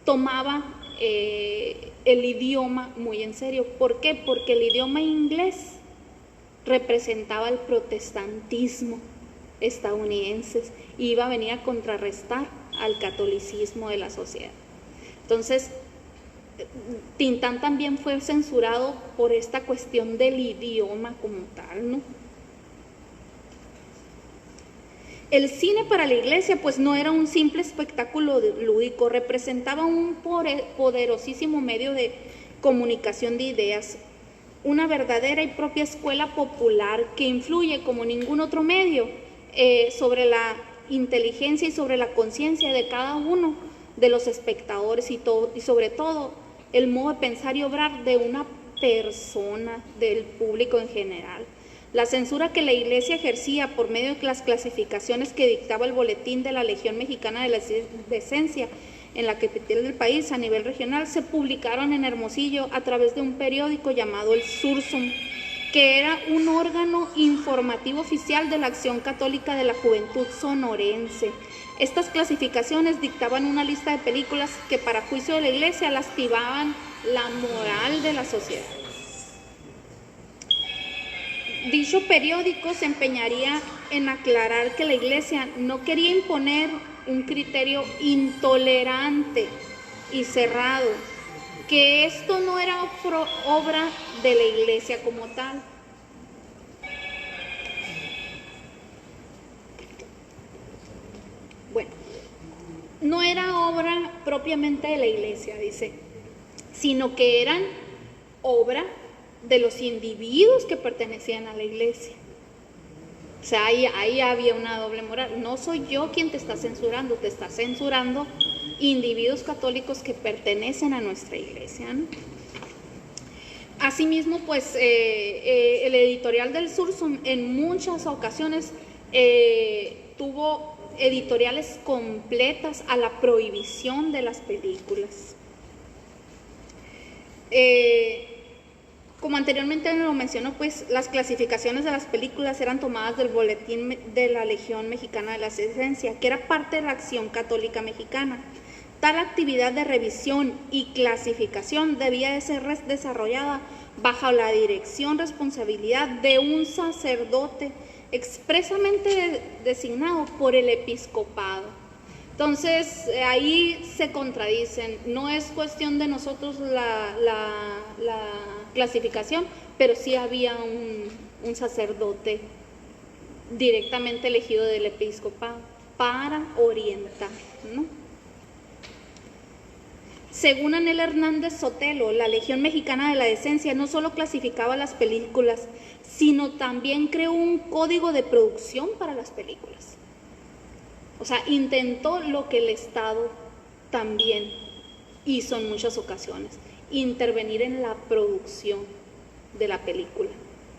tomaba el idioma muy en serio. ¿Por qué? Porque el idioma inglés representaba el protestantismo estadounidense y iba a venir a contrarrestar al catolicismo de la sociedad. Entonces, Tintán también fue censurado por esta cuestión del idioma como tal, ¿no? El cine para la Iglesia pues no era un simple espectáculo lúdico, representaba un poderosísimo medio de comunicación de ideas, una verdadera y propia escuela popular que influye como ningún otro medio sobre la inteligencia y sobre la conciencia de cada uno de los espectadores y sobre todo el modo de pensar y obrar de una persona, del público en general. La censura que la Iglesia ejercía por medio de las clasificaciones que dictaba el boletín de la Legión Mexicana de la Decencia en la capital del país a nivel regional se publicaron en Hermosillo a través de un periódico llamado El Sursum, que era un órgano informativo oficial de la Acción Católica de la Juventud Sonorense. Estas clasificaciones dictaban una lista de películas que para juicio de la Iglesia lastimaban la moral de la sociedad. Dicho periódico se empeñaría en aclarar que la Iglesia no quería imponer un criterio intolerante y cerrado, que esto no era obra de la Iglesia como tal. Bueno, no era obra propiamente de la Iglesia, dice, sino que eran obra de los individuos que pertenecían a la Iglesia. O sea, ahí había una doble moral. No soy yo quien te está censurando, te está censurando individuos católicos que pertenecen a nuestra Iglesia, ¿no? Asimismo, pues, el editorial del Sursum en muchas ocasiones tuvo editoriales completas a la prohibición de las películas. Como anteriormente lo mencionó, pues las clasificaciones de las películas eran tomadas del boletín de la Legión Mexicana de la Decencia, que era parte de la Acción Católica Mexicana. Tal actividad de revisión y clasificación debía de ser desarrollada bajo la dirección, responsabilidad de un sacerdote expresamente designado por el episcopado. Entonces, ahí se contradicen, no es cuestión de nosotros la clasificación, pero sí había un sacerdote directamente elegido del episcopado para orientar, ¿no? Según Anel Hernández Sotelo, la Legión Mexicana de la Decencia no solo clasificaba las películas, sino también creó un código de producción para las películas. O sea, intentó lo que el Estado también hizo en muchas ocasiones, intervenir en la producción de la película,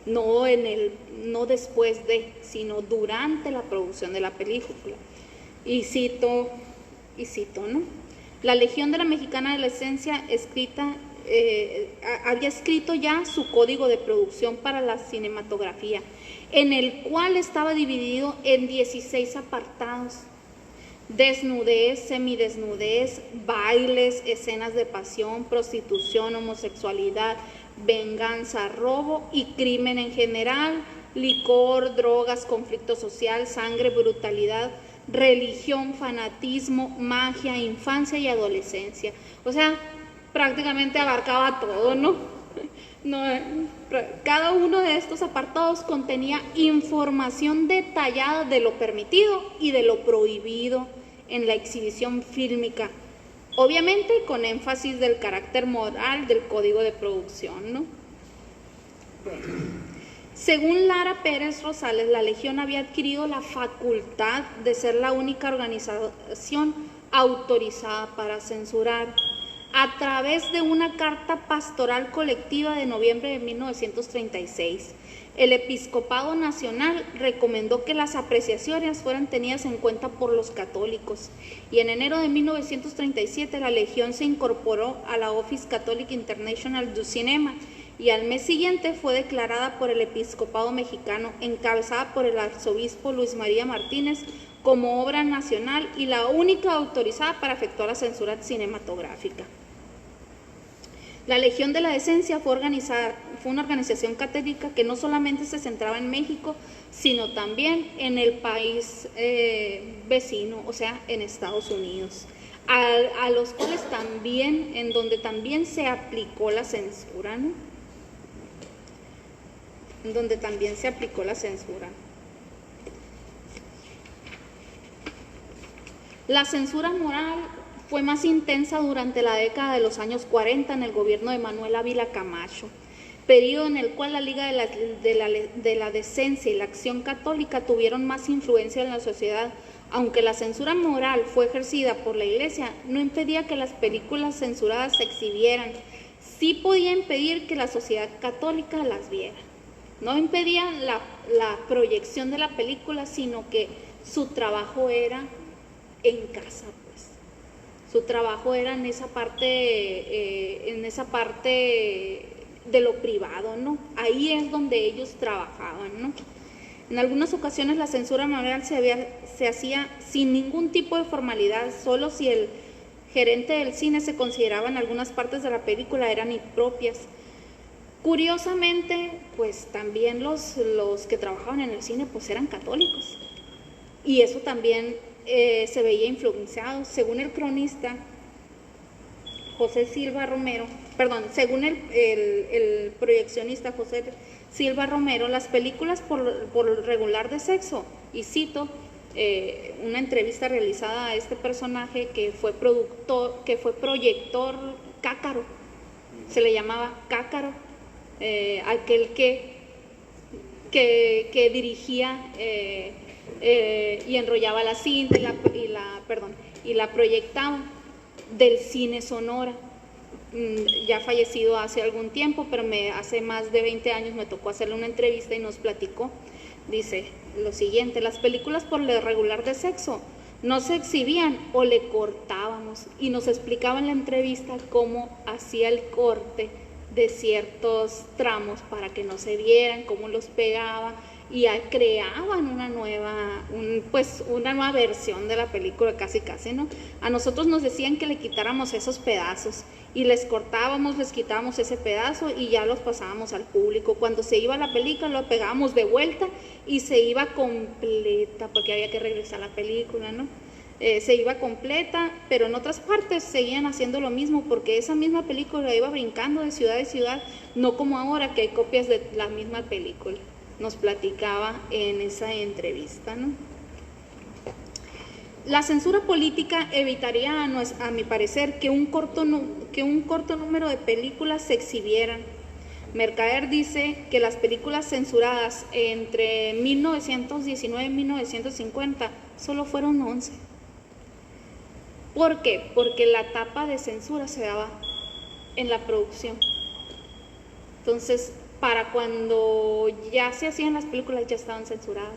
no después de, sino durante la producción de la película. Y cito, ¿no? La Legión de la Mexicana de la Decencia había escrito ya su código de producción para la cinematografía, en el cual estaba dividido en 16 apartados. desnudez, semidesnudez, bailes, escenas de pasión, prostitución, homosexualidad, venganza, robo y crimen en general, licor, drogas, conflicto social, sangre, brutalidad, religión, fanatismo, magia, infancia y adolescencia. O sea, prácticamente abarcaba todo, ¿no? Cada uno de estos apartados contenía información detallada de lo permitido y de lo prohibido en la exhibición fílmica, obviamente con énfasis del carácter moral del código de producción, ¿no? Bueno. Según Lara Pérez Rosales, la Legión había adquirido la facultad de ser la única organización autorizada para censurar. A través de una carta pastoral colectiva de noviembre de 1936, el Episcopado Nacional recomendó que las apreciaciones fueran tenidas en cuenta por los católicos, y en enero de 1937 la Legión se incorporó a la Office Catholic International du Cinema, y al mes siguiente fue declarada por el Episcopado Mexicano, encabezada por el arzobispo Luis María Martínez, como obra nacional y la única autorizada para efectuar la censura cinematográfica. La Legión de la Decencia fue una organización católica que no solamente se centraba en México, sino también en el país vecino, o sea, en Estados Unidos, a los cuales también, en donde también se aplicó la censura, ¿no? En donde también se aplicó la censura. La censura moral fue más intensa durante la década de los años 40 en el gobierno de Manuel Ávila Camacho, periodo en el cual la Liga de la Decencia y la Acción Católica tuvieron más influencia en la sociedad. Aunque la censura moral fue ejercida por la Iglesia, no impedía que las películas censuradas se exhibieran. Sí podía impedir que la sociedad católica las viera. No impedía la proyección de la película, sino que su trabajo era en casa, pues. Su trabajo era en esa parte de lo privado, ¿no? Ahí es donde ellos trabajaban, ¿no? En algunas ocasiones la censura moral se hacía sin ningún tipo de formalidad, solo si el gerente del cine se consideraba en algunas partes de la película eran impropias. Curiosamente, pues también los que trabajaban en el cine pues eran católicos, y eso también se veía influenciado. Según el cronista José Silva Romero, según el proyeccionista José Silva Romero, las películas por regular de sexo, y cito una entrevista realizada a este personaje que fue proyector cácaro, se le llamaba cácaro, aquel que dirigía y enrollaba la cinta y la proyectaba, del cine Sonora, ya fallecido hace algún tiempo, pero hace más de 20 años me tocó hacerle una entrevista y nos platicó. Dice lo siguiente: las películas por lo regular de sexo no se exhibían o le cortábamos, y nos explicaba en la entrevista cómo hacía el corte de ciertos tramos para que no se vieran, cómo los pegaba, y creaban una nueva versión de la película, casi, ¿no? A nosotros nos decían que le quitáramos esos pedazos, y les quitábamos ese pedazo y ya los pasábamos al público. Cuando se iba la película, lo pegábamos de vuelta y se iba completa, porque había que regresar a la película, ¿no? Se iba completa, pero en otras partes seguían haciendo lo mismo, porque esa misma película iba brincando de ciudad en ciudad, no como ahora que hay copias de la misma película. Nos platicaba en esa entrevista, ¿no? La censura política evitaría, a mi parecer, que un corto número de películas se exhibieran. Mercader dice que las películas censuradas entre 1919 y 1950 solo fueron 11. ¿Por qué? Porque la etapa de censura se daba en la producción. Entonces, para cuando ya se hacían las películas ya estaban censuradas,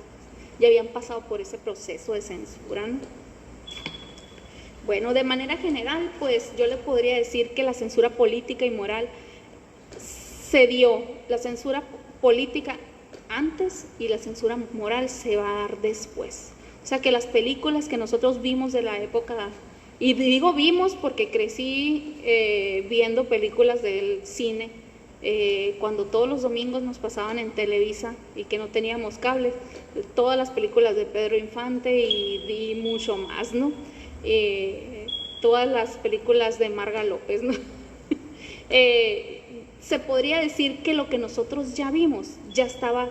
ya habían pasado por ese proceso de censura, ¿no? Bueno, de manera general, pues yo le podría decir que la censura política y moral se dio, la censura política antes y la censura moral se va a dar después. O O sea, que las películas que nosotros vimos de la época, y digo vimos porque crecí viendo películas del cine, cuando todos los domingos nos pasaban en Televisa y que no teníamos cable, todas las películas de Pedro Infante y mucho más, ¿no? Todas las películas de Marga López, ¿no? Se podría decir que lo que nosotros ya vimos ya estaba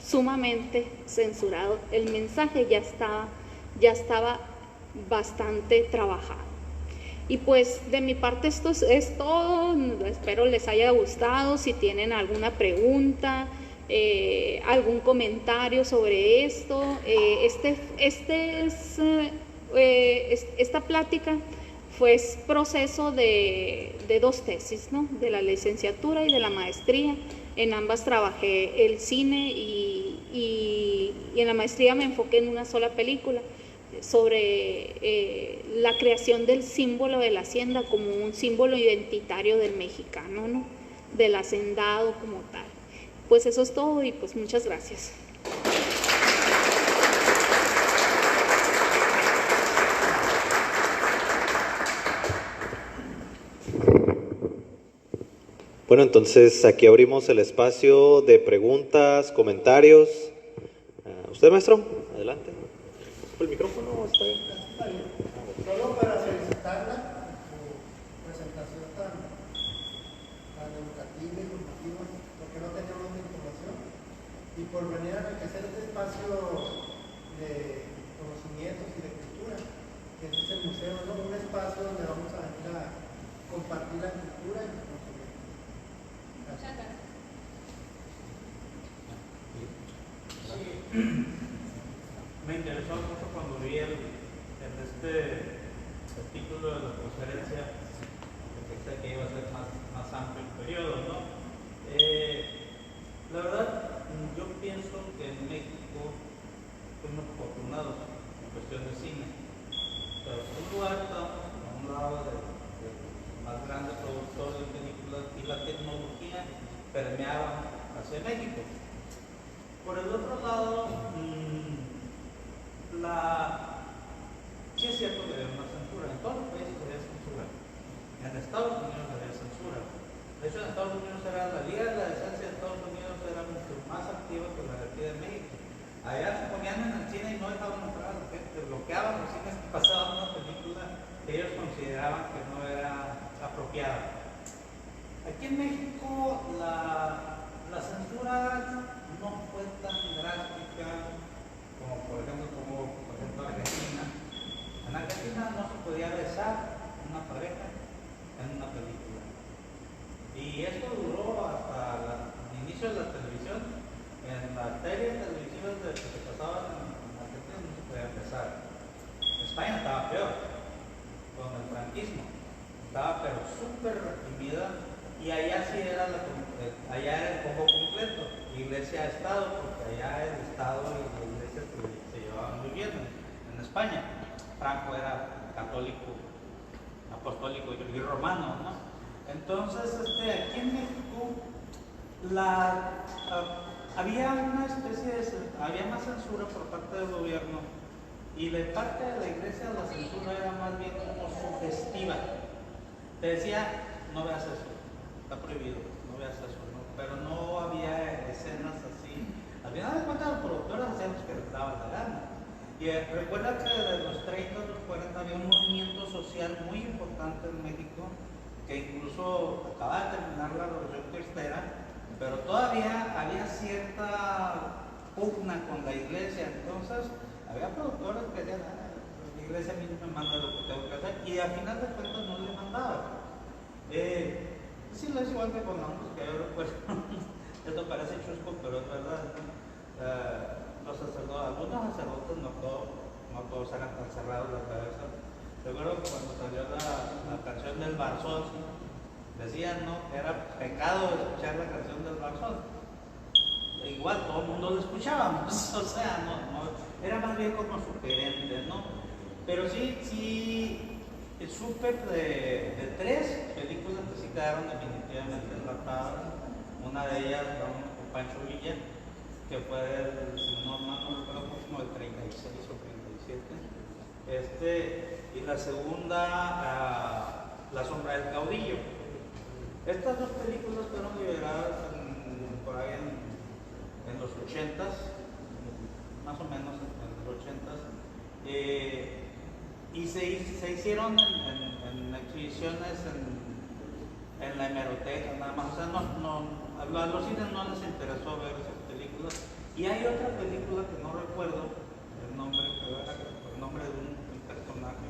sumamente censurado, el mensaje ya estaba bastante trabajado. Y pues de mi parte esto es todo, espero les haya gustado. Si tienen alguna pregunta, algún comentario sobre esto, esta plática fue proceso de 2 tesis, ¿no? De la licenciatura y de la maestría. En ambas trabajé el cine y en la maestría me enfoqué en una sola película sobre la creación del símbolo de la hacienda como un símbolo identitario del mexicano, ¿no? Del hacendado como tal. Pues eso es todo y pues muchas gracias. Bueno, entonces aquí abrimos el espacio de preguntas, comentarios. ¿Usted, maestro? Adelante. ¿El micrófono está bien? Está bien. Solo para felicitarla por su presentación tan educativa y informativa, porque no teníamos la información, y por venir a enriquecer este espacio de conocimientos y de cultura, que este es el museo, ¿no? Un espacio donde vamos a venir a compartir la cultura y el conocimiento. Gracias. Sí. Me interesó mucho cuando vi en este artículo de la conferencia, que pensé que iba a ser más amplio el periodo, ¿no? La verdad, yo pienso que en México fuimos afortunados en cuestión de cine. O sea, en un lugar estamos a un lado de más grandes productores de películas y la tecnología permeaba hacia México. Por el otro lado, sí es cierto que había una censura, en todos los países había censura, en Estados Unidos había censura. De hecho, en Estados Unidos la Liga de la Decencia de Estados Unidos era mucho más activa que la de aquí de México. Allá se ponían en el cine y no dejaban entrar a la gente, bloqueaban los cines que pasaban una película que ellos consideraban que no era apropiada. Aquí en México la censura no fue tan drástica como por ejemplo Argentina. En Argentina no se podía besar una pareja en una película. Y esto duró hasta el inicio de la televisión. En las series televisivas que se pasaban en Argentina no se podía besar. España estaba peor, con el franquismo. Estaba pero súper reprimida y allá sí era allá era el combo completo, iglesia-estado, porque allá el estado y la iglesia se llevaban muy bien en España. Franco era católico, apostólico y romano, ¿no? Entonces, aquí en México había una había más censura por parte del gobierno y de parte de la iglesia la censura era más bien como sugestiva. Te decía, no veas eso, está prohibido, no veas eso, ¿no? Pero no había escenas así. Al final de cuentas los productores hacían los que les daban la gana. Y recuerda que desde los 30 a los 40 había un movimiento social muy importante en México, que incluso acaba de terminar la Revolución Cristera, pero todavía había cierta pugna con la iglesia. Entonces había productores que decían, la iglesia a mí me manda lo que tengo que hacer, y al final de cuentas no le mandaba. Sí, lo es igual que con la música, yo recuerdo. Esto parece chusco, pero es verdad. Los sacerdotes, algunos sacerdotes no todos eran tan cerrados la cabeza. Recuerdo que cuando salió la canción del Barzón, decían, ¿no?, que era pecado escuchar la canción del Barzón. Igual todo el mundo lo escuchábamos, o sea, no, era más bien como sugerente, ¿no? Pero sí supe de 3 películas que sí quedaron definitivamente enlatadas. Una de ellas, vamos, con Pancho Villa, que fue no recuerdo, como el 36 o 87. Y la segunda, La sombra del caudillo. Estas dos películas fueron liberadas por ahí en los 80s, más o menos en los 80s. Y se hicieron en exhibiciones en la hemeroteca, nada más. O sea, a los cines no les interesó ver esas películas. Y hay otra película que no recuerdo el nombre, pero era el nombre de un personaje,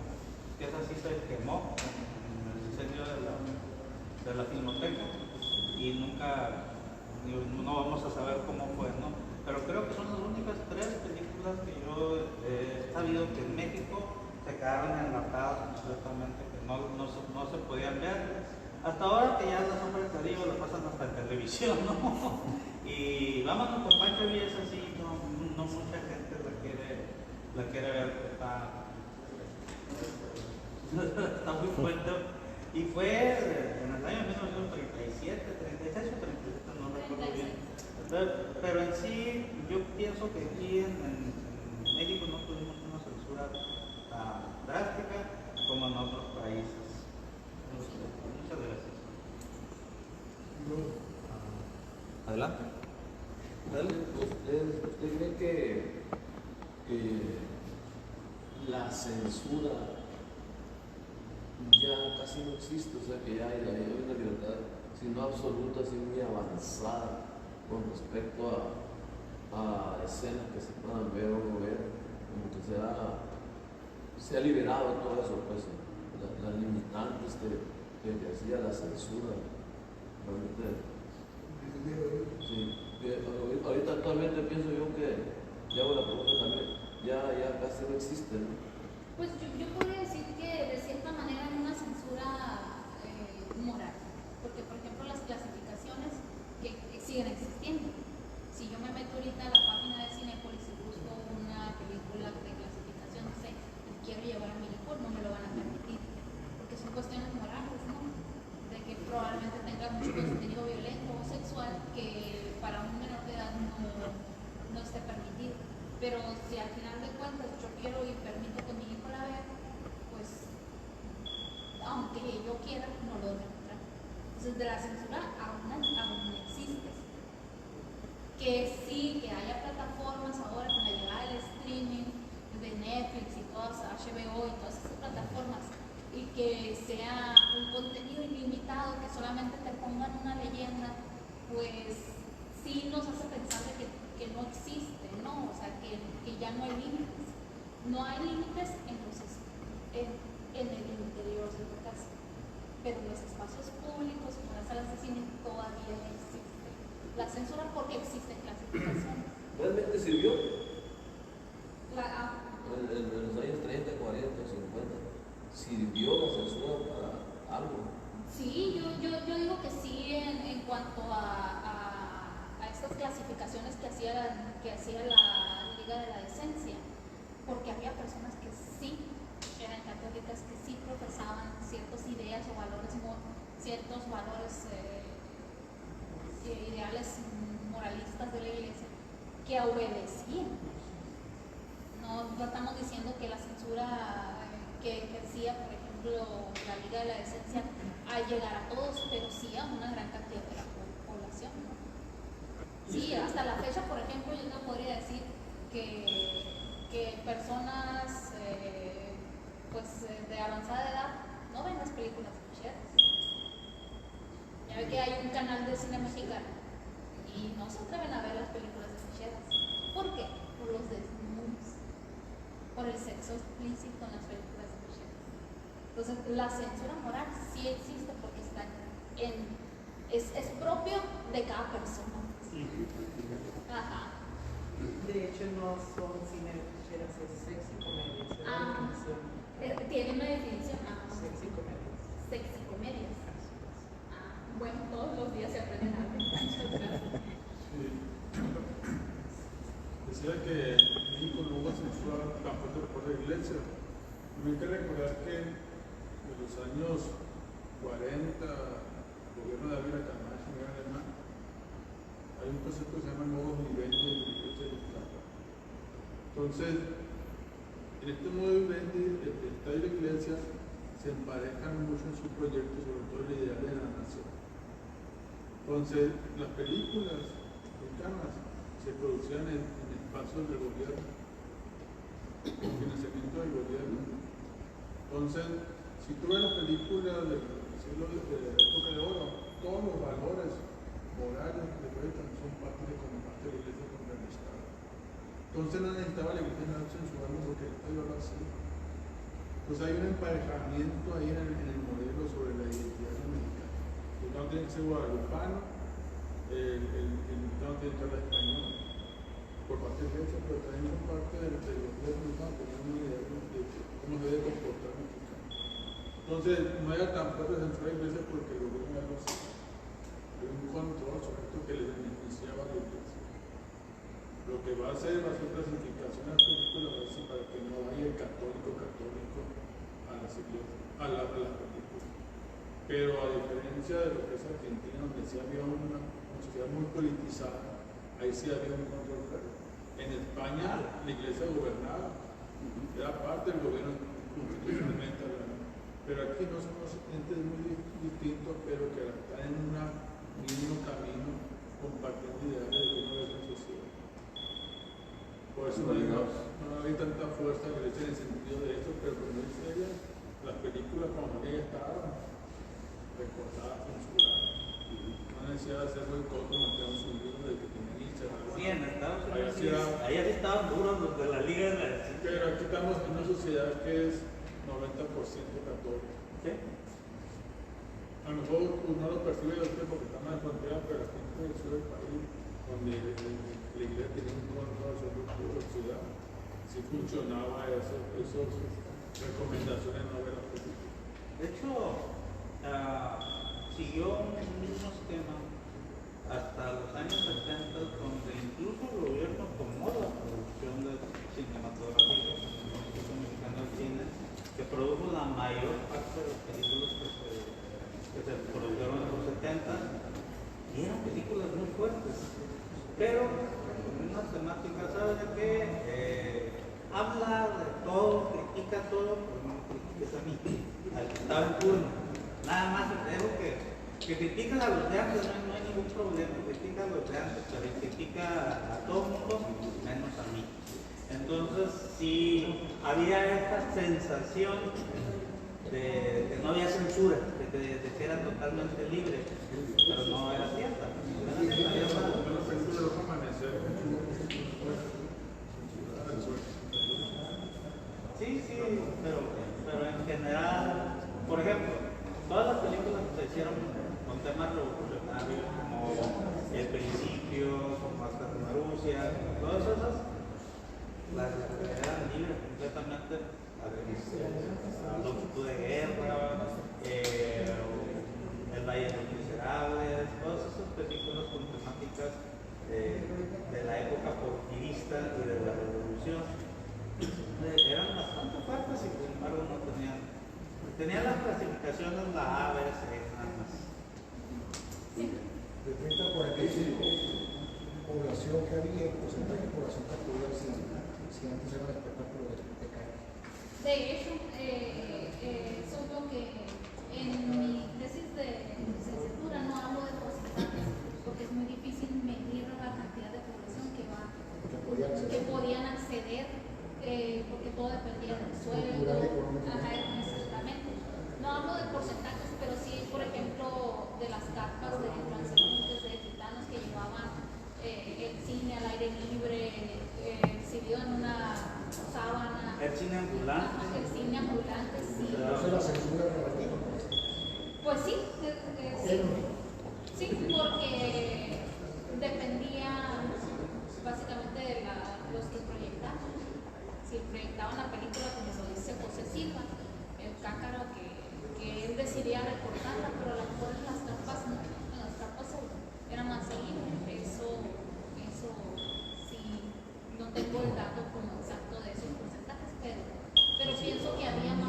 que esa sí se quemó en el incendio de la filmoteca y nunca, no vamos a saber cómo fue, ¿no? Pero creo que son las únicas 3 películas que yo he sabido que en México se quedaron enlatadas completamente, que no se podían ver. Hasta ahora que ya La sombra del caudillo la pasan hasta en televisión, ¿no? Y vámonos con Pancho Villa, es así, no mucha gente la quiere ver, está muy fuerte. Y fue en el año 1937, 36 o 37, no recuerdo bien. Pero en sí, yo pienso que aquí en México no tuvimos una censura tan drástica como en otros países. Muchas gracias. Adelante. ¿Usted cree que la censura ya casi no existe? O sea, que ya hay una libertad, si no absoluta, si muy avanzada con respecto a escenas que se puedan ver o no ver, como que se ha liberado todo eso, pues, las limitantes que hacía la censura. Realmente, sí. Ahorita actualmente pienso yo que, ya hago la pregunta también, ya casi no existe, ¿no? Pues yo podría decir que de cierta manera hay una censura moral, porque por ejemplo las clasificaciones que siguen existiendo. Si yo me meto ahorita a la página de Cinépolis y busco una película de clasificación, no sé, y quiero llevar a mi hijo, no me lo van a permitir, porque son cuestiones morales, ¿no? De que probablemente tenga mucho contenido violento o sexual que para un menor de edad no esté permitido. Pero si al final de cuentas yo quiero y permito que mi hijo la vea, pues aunque yo quiera, no lo dejo entrar. Entonces de la censura aún existe. Que sí, que haya plataformas ahora con la llegada del streaming, de Netflix y todas, HBO y todas esas plataformas, y que sea un contenido ilimitado, que solamente te pongan una leyenda, pues sí nos hace pensar de que no existe, ¿no? O sea, que ya no hay límites. No hay límites en el interior de la casa, pero en los espacios públicos, como las salas de cine, todavía existe la censura porque existen clasificaciones. ¿Realmente sirvió? En los años 30, 40, 50, ¿sirvió la censura para algo? Sí, yo digo que sí en cuanto a estas clasificaciones que hacía la Liga de la Decencia, porque había personas que sí eran católicas, que sí profesaban ciertas ideas o valores, ciertos valores, ideales moralistas de la Iglesia, que obedecían. No estamos diciendo que la censura que ejercía, por ejemplo, la Liga de la Decencia, a llegar a todos, pero sí a una gran cantidad de la población, ¿no? Sí, hasta la fecha, por ejemplo, yo no podría decir que personas de avanzada edad no ven las películas ficheras. Ya ve que hay un canal de cine mexicano y no se atreven a ver las películas de ficheras. ¿Por qué? Por los desnudos, por el sexo explícito en las películas de ficheras. Entonces, la censura moral sí existe porque es propio de cada persona. Ajá. De hecho, no son cine de ficheras, es sexy comedias. Tiene una definición. Sexy comedias. Sexy comedias. Bueno, todos los días se aprenden algo. Muchas gracias. Sí. Decía que en México no hubo censura tampoco por la iglesia. Hay que recordar que en los años 40, el gobierno de Ávila Camacho, mi gran hermano, hay un concepto que se llama nuevo nivel de derecho de dictadura. Entonces, En este modo vivendi, el Estado y la Iglesia se emparejan mucho en su proyecto, sobre todo el ideal de la nación. Entonces, las películas mexicanas se producían en espacios del gobierno, con financiamiento del gobierno. Entonces, si tú ves las películas del siglo de la época de oro, todos los valores morales que proyectan son parte de como parte de la Iglesia contra el Estado. Entonces no necesitaba la Iglesia no censurarlo porque el Estado lo hacía. Pues hay un emparejamiento ahí en el modelo sobre la identidad dominicana. El mexicano tiene que ser guadalupano, el mexicano tiene que hablar español por parte de la Iglesia, pero también por parte del gobierno mexicano tenía una idea de cómo se debe comportar el mexicano. Entonces no era tan fuerte censurar a la Iglesia porque el gobierno ya lo hacía. Había un control sobre esto que le beneficiaba a la Iglesia. Lo que va a hacer clasificación a las películas, va a decir para que no vaya el católico a las iglesias, a las películas. Pero a diferencia de lo que es Argentina, donde sí había una sociedad muy politizada, ahí sí había un control claro. En España la iglesia gobernaba, era parte del gobierno constitucionalmente hablando. Pero aquí no somos entes muy distintos, pero que están en un mismo camino, compartiendo ideales de cómo es la sociedad. Por eso no hay tanta fuerza que le echen en el sentido de esto, pero como dice ella, las películas cuando ella estaban recortadas, censuradas. No necesidad de hacer boicot como en Estados Unidos de que tienen Instagram. Sí, en Estados Unidos allá sí estaban duros los de la Liga de la... Pero aquí estamos en una sociedad que es 90% católica. ¿Sí? A lo mejor uno lo percibe porque está más de frontera, pero aquí en el sur del país, donde la iglesia tiene un control sobre la ciudad, sí funcionaba esas recomendaciones no ver la película. De hecho, siguió un mismo esquema hasta los años 70, donde incluso el gobierno tomó la producción de cinematográfica, el Instituto Mexicano del Cine, que produjo la mayor parte de las películas que se produjeron en los 70, y eran películas muy fuertes, pero con una temática, ¿sabes de qué? Habla de todo, critica todo, pero no critiques a mí, al que estaba en turno. Nada más dejo que critican a los de antes, no hay ningún problema, critica a los de antes, pero critica a todo el mundo, menos a mí. Entonces, sí, había esta sensación de que no había censura, de que era totalmente libre, pero no era cierta. Sí, pero en general, por ejemplo, todas las películas que se hicieron con temas revolucionarios como El Principio, como Hasta Rusia, todas esas, las eran libres completamente a Longitud de Guerra, El Valle de los Miserables, todas esas películas con temáticas de la época porfirista y de la revolución. Eran bastante fuertes y sin embargo no tenían las clasificaciones la A, B, C, nada más. De 30 a 45, población que había, porcentaje de población católica, si antes era un espectáculo de calle. De hecho, eso es lo que en mi tesis de licenciatura no hablo de porcentajes, porque es muy difícil medir la cantidad de población que podían acceder. Porque todo dependía del sueldo, exactamente. No hablo de porcentajes, pero sí, por ejemplo, de las carpas de transeúntes, de gitanos que llevaban el cine al aire libre, exhibido en una sábana. El cine ambulante. El cine ambulante, sí. ¿Eso es la censura relativa? Pues sí, sí, porque dependía básicamente de los que proyectaban. Si proyectaban la película, como lo dice José Silva, el cácaro que él decidía recortarla, pero a lo mejor en las tapas era más seguido. Eso sí, no tengo el dato como exacto de esos porcentajes, pero pienso que había más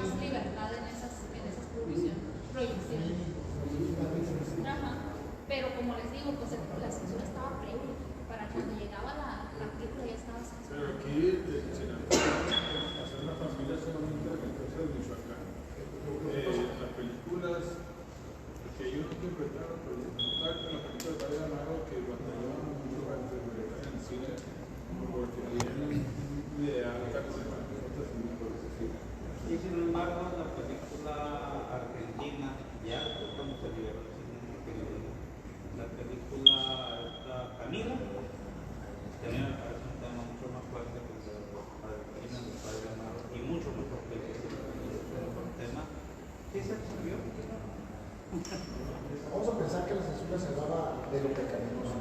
se absorbió. Vamos a pensar que la censura se daba de lo pecaminoso.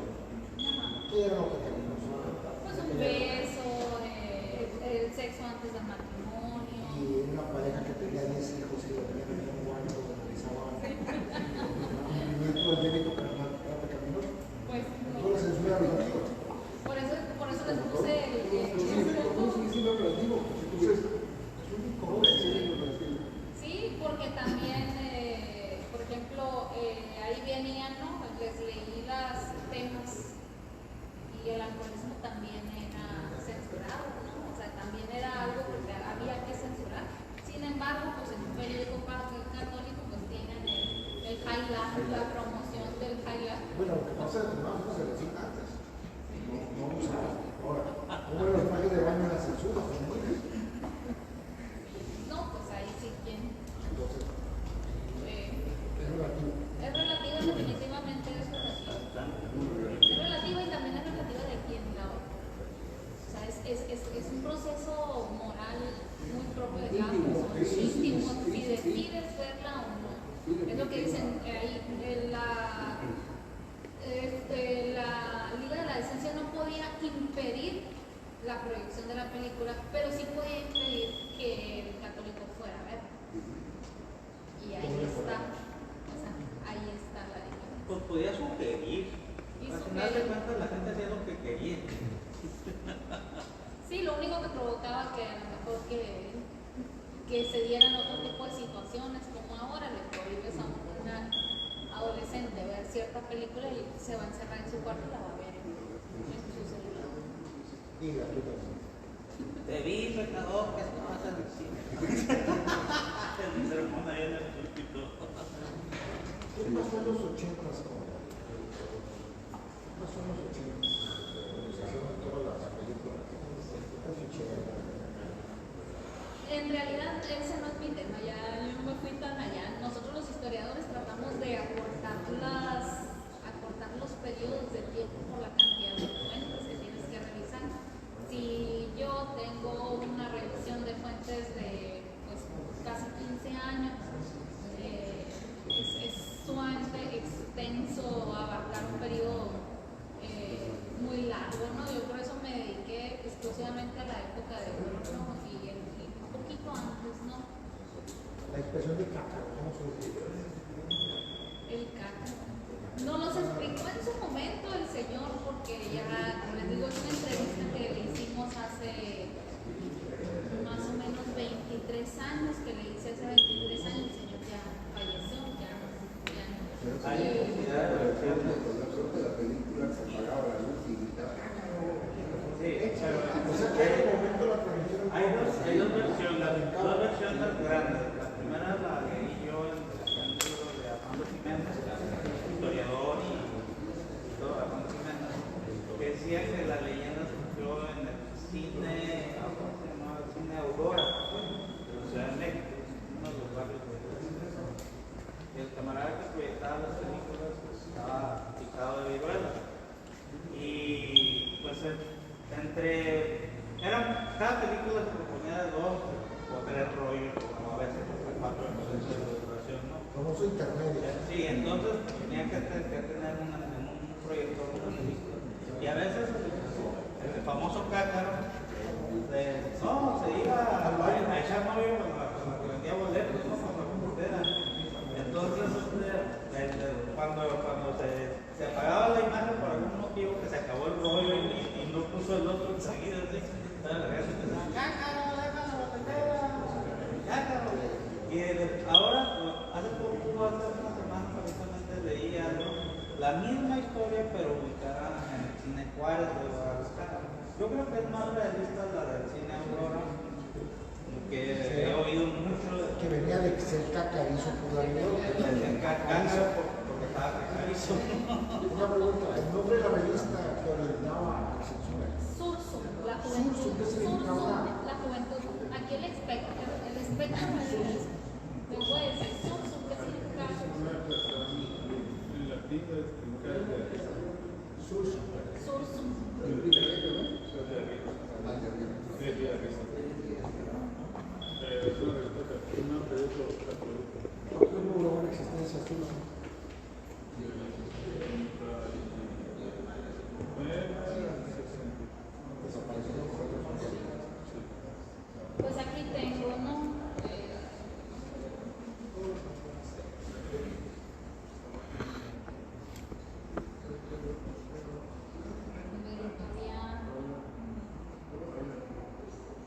¿Qué era lo pecaminoso? Pues un beso, el sexo antes del matrimonio. Y una pareja que tenía 10 hijos y lo tenían en un cuarto donde realizaban un movimiento del débito carnal, ¿era pecaminoso? Pues No no. la censura relativa. Por eso les puse el Sí, lo relativo. Entonces, es un incongruencia lo relativo. Sí, porque también, por ejemplo, ahí venían, ¿no? Les leí las temas y el alcoholismo también era censurado, ¿no? O sea, también era algo que había que censurar. Sin embargo, pues en un periódico católico pues tienen el highlight, la promoción del highlight. Bueno, lo que pasa es que más se decía antes. No usaba. Ahora, ¿cómo eran los trajes de baño en la censura? No, pues ahí sí, ¿quién? Entonces, es relativo. Es relativa, definitivamente es relativa. Es relativa y también es relativa de quién la otra. O sea, es un proceso moral muy propio de cada persona, íntimo, si decides verla o no. Es lo que dicen ahí, la Liga de la Decencia no podía impedir la proyección de la película, pero sí podía impedir que el católico fuera a ver. Y ahí está, o sea, ahí está la diferencia. Pues podía sugerir. Y Al final de cuentas la gente hacía lo que quería. Sí, lo único que provocaba que a lo mejor que se dieran otro tipo de situaciones, como ahora le prohíbes a una adolescente ver cierta película y se va a encerrar en su cuarto y la va a ver en su celular. Y gratuitamente. Te vi, pecador, que no vas a decir. El sermón ahí en el púlpito. ¿Qué pasó en los 80s con? ¿Qué pasó en los 80s? Cuando se hicieron todas las películas. En realidad ese no es mi tema, ya yo no me fui tan allá. Nosotros los historiadores tratamos de acortar los periodos de tiempo por la cantidad de fuentes que tienes que revisar. Si yo tengo una revisión de fuentes de pues, casi 15 años, es sumamente extenso abarcar un periodo muy largo, ¿no? Yo por eso me dediqué exclusivamente a la época de oro, ¿no? Y un poquito antes, ¿no? La expresión de caca, ¿cómo se dice? El caca. No nos explicó en su momento el señor, porque ya, como les digo, es una entrevista que le hicimos hace más o menos 23 años, que le hice hace 23 años, el señor ya falleció, ya no. Hay necesidad de versiones. La película se apagaba la luz y gritaba. Sí, pero O sea, que en el momento la transmitieron. hay dos versiones grandes. La primera la leí yo en el libro de Armando Jiménez, historiador y todo Armando Jiménez, que decía que la leyenda surgió en el cine, ¿cómo se llamaba? El cine Aurora, de la Ciudad de México, uno de los barrios de el camarada que proyectaba las películas pues, estaba picado de viruela. Y pues cada película se proponía de 2 o 3 rollos, o a veces 4 episodios de duración, ¿no? Famoso intermedio. Sí, entonces tenía que tener un proyector, una película. Y a veces el famoso cácaro, no, se iba a echar novio con la que vendía boletos, ¿no? Con la computera. Entonces, cuando se apagaba la imagen por algún motivo, que se acabó el rollo y no puso el otro enseguida, así, entonces la gente empezaba, cácaro, déjalo, cácaro. Y ahora, hace una semana, precisamente leí algo, la misma historia, pero ubicada en el cine Juárez de Guadalajara. Yo creo que es más realista la del cine Aurora, que he oído mucho Que venía de ser cacarizo por la vida. porque estaba cacarizo. Una pregunta, el nombre de la revista que orientaba a la censura. Sursum, la juventud. Sursum, ¿qué significaba? La juventud. Aquí el espectro es. Me puede decir, Sursum, ¿qué significa? En latín es Sursum. Sursum. una revista católica.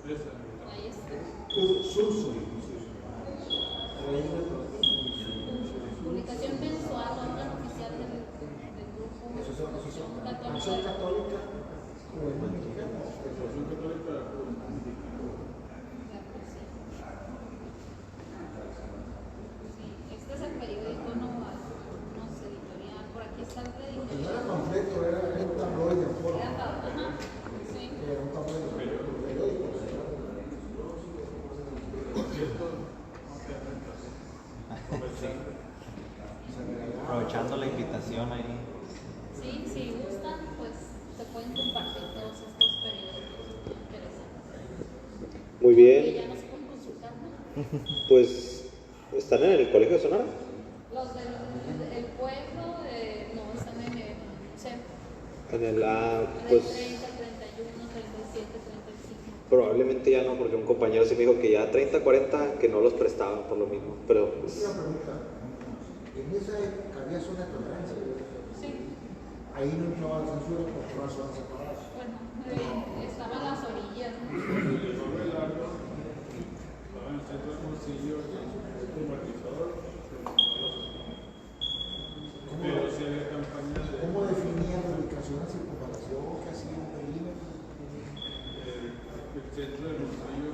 Esa. Ahí está. Surso. Publicación mensual, obra oficial del grupo Asociación Católica. Católica Juvenil Mexicana. Asociación Católica de la Juventud Mexicana. Sí, este es el periódico, no sé, editorial. Por aquí está el No periódico. era panfleto, era un tabloide en forma. Ajá, sí. Era un tabloide periódico. Cierto, no te rentas. Aprovechando la invitación ahí. Sí, si gustan, pues se pueden compartir todos estos periódicos interesantes. Muy Que bien. ya no se pueden consultar, ¿no? Pues, ¿están en el Colegio de Sonora? Los del pueblo, no, están en el centro. En el Pues, pues 30, 31, 37, 35. probablemente ya no, porque un compañero sí me dijo que ya 30, 40 que no los prestaban por lo mismo. Pero pues, Una pregunta. En esa época había zona de tolerancia. Sí, Ahí no entraba la censura porque no zonas separadas. bueno, estaban las orillas, ¿no? El nombre largo estaba en el centro de Hermosillo y el convertidor pero si había campañas de ¿Cómo definían la ubicación, la circunvalación, qué hacían el perímetro? el centro de Hermosillo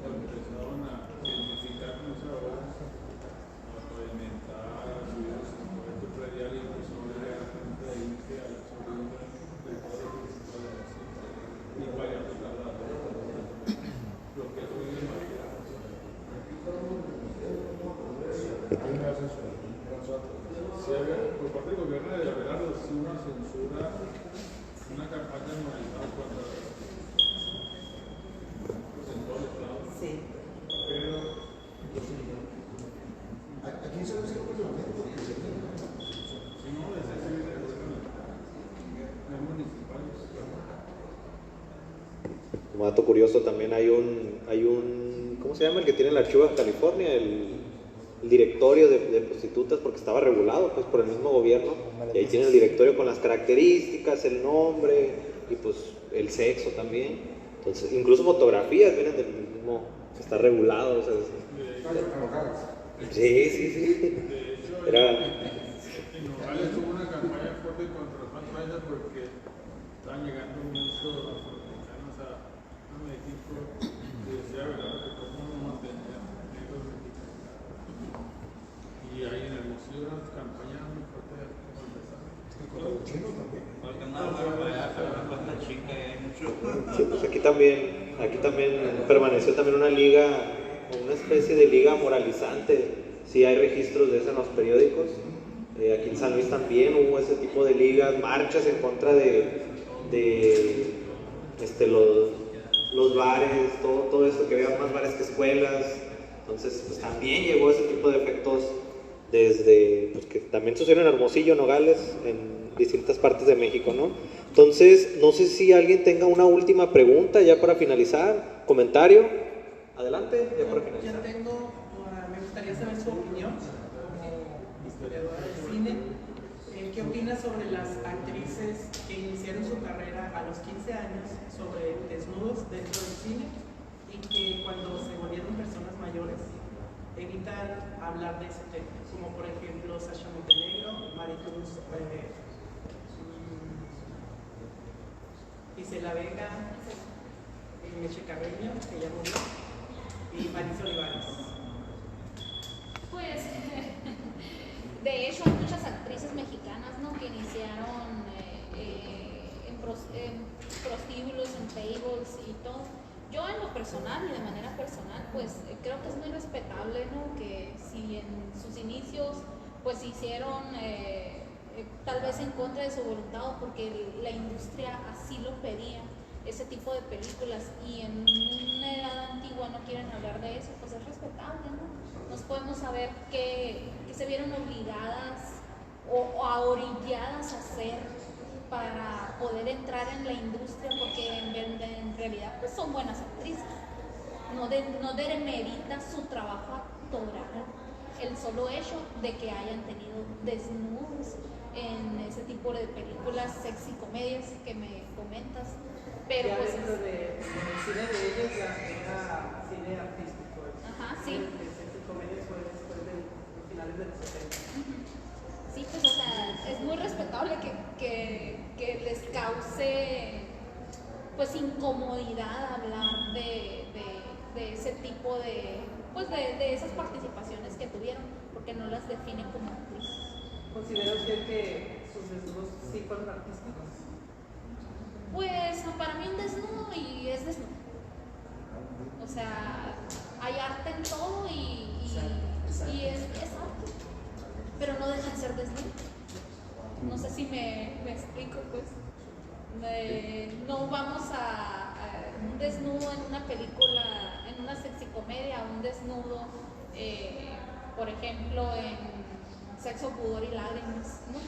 empezaron a identificar con esa obra, a pavimentar, a subir el sistema predial y empezó a ver de ahí que a las orillas de todo el distrito de la ciudad y varias lados lo que es hoy en Madrid. Ahí no hacen censura. Si había, por parte del gobierno de Abelardo, sí una censura, una campaña normalizada contra pues en todo el estado, Sí. pero Aquí se lo hicieron últimamente porque se tiene. si no, desde ese viene es municipal. como dato curioso también hay un, ¿cómo se llama? El que tiene el archivo de California, el directorio de prostitutas, porque estaba regulado pues por el mismo gobierno, y ahí tiene el directorio con las características, el nombre y pues el sexo también. Entonces, incluso fotografías vienen del mismo, está regulado. O sea, sí, sí, sí. De hecho, Era, en Nogales hubo una campaña fuerte contra las franquicias porque estaban llegando muchos afroamericanos a México y decía Abelardo que cómo no mantener negros mexicanos. Y ahí en Hermosillo una campaña muy fuerte como empezaron. Con los chinos también. sí, pues aquí también permaneció también una liga, una especie de liga moralizante. Sí hay registros de eso en los periódicos. Aquí en San Luis también hubo ese tipo de ligas, marchas en contra de los bares, todo esto, que había más bares que escuelas. Entonces, pues también llegó ese tipo de efectos desde, pues que también sucedieron en Hermosillo, Nogales, en distintas partes de México, ¿no? Entonces, no sé si alguien tenga una última pregunta ya para finalizar, comentario. Adelante, ya para finalizar. Yo tengo, me gustaría saber su opinión como historiadora del cine. ¿Qué opina sobre las actrices que iniciaron su carrera a los 15 años sobre desnudos dentro del cine y que cuando se volvieron personas mayores evitan hablar de ese tema? Como por ejemplo Sasha Montenegro, Maricruz Isela Vega, Meche Carreño, que ya murió, y Marisa Olivares. Pues, de hecho, hay muchas actrices mexicanas, ¿no?, que iniciaron en prostíbulos, en tables y todo. Yo en lo personal y de manera personal, pues creo que es muy respetable, ¿no?, que si en sus inicios pues hicieron tal vez en contra de su voluntad o porque la industria así lo pedía, ese tipo de películas, y en una edad antigua no quieren hablar de eso, pues es respetable, ¿no? Nos podemos saber que se vieron obligadas o orilladas a hacer para poder entrar en la industria, porque en realidad pues son buenas actrices. No demerita su trabajo actoral el solo hecho de que hayan tenido desnudos en ese tipo de películas sexy comedias que me comentas, pero Ya pues dentro de el cine de ellos era cine artístico. Ajá, sí. El sexo y comedia fue después de finales de los 70. Sí, pues o sea, es muy respetable que les cause pues incomodidad hablar de ese tipo de, pues de esas participaciones que tuvieron, porque no las define como actriz. ¿Considera usted que sus desnudos sí fueron artísticos? Pues para mí un desnudo y es desnudo. O sea, hay arte en todo y es arte, pero no deja de ser desnudo. No sé si me explico, pues. No vamos a un desnudo en una película, en una sexicomedia, un desnudo, por ejemplo, en Sexo, Pudor y Lágrimas, ¿no?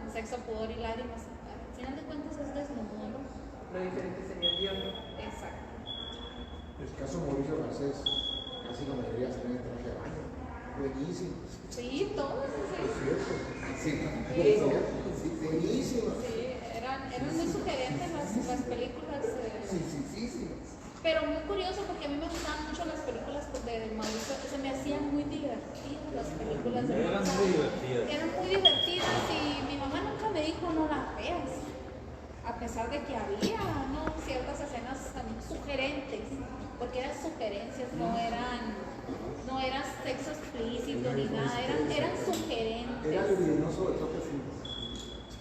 En Sexo, Pudor y Lágrimas, al final de cuentas es desnudo, ¿no? Lo diferente sería el guión. Exacto. El caso Mauricio Garcés, casi la mayoría se ven en traje de baño. Buenísimo. Sí, todos. Es cierto. Sí, buenísimo. Sí, eran muy sugerentes las películas. Sí. Pero muy curioso porque a mí me gustaban mucho las películas de Mauricio, se me hacían muy divertidas las películas de Mauricio. Eran muy divertidas. Eran muy divertidas y mi mamá nunca me dijo no las veas. A pesar de que había ciertas escenas sugerentes, porque eran sugerencias, no eran sexo explícito ni nada, eran sugerentes. Era luminoso de toque fino.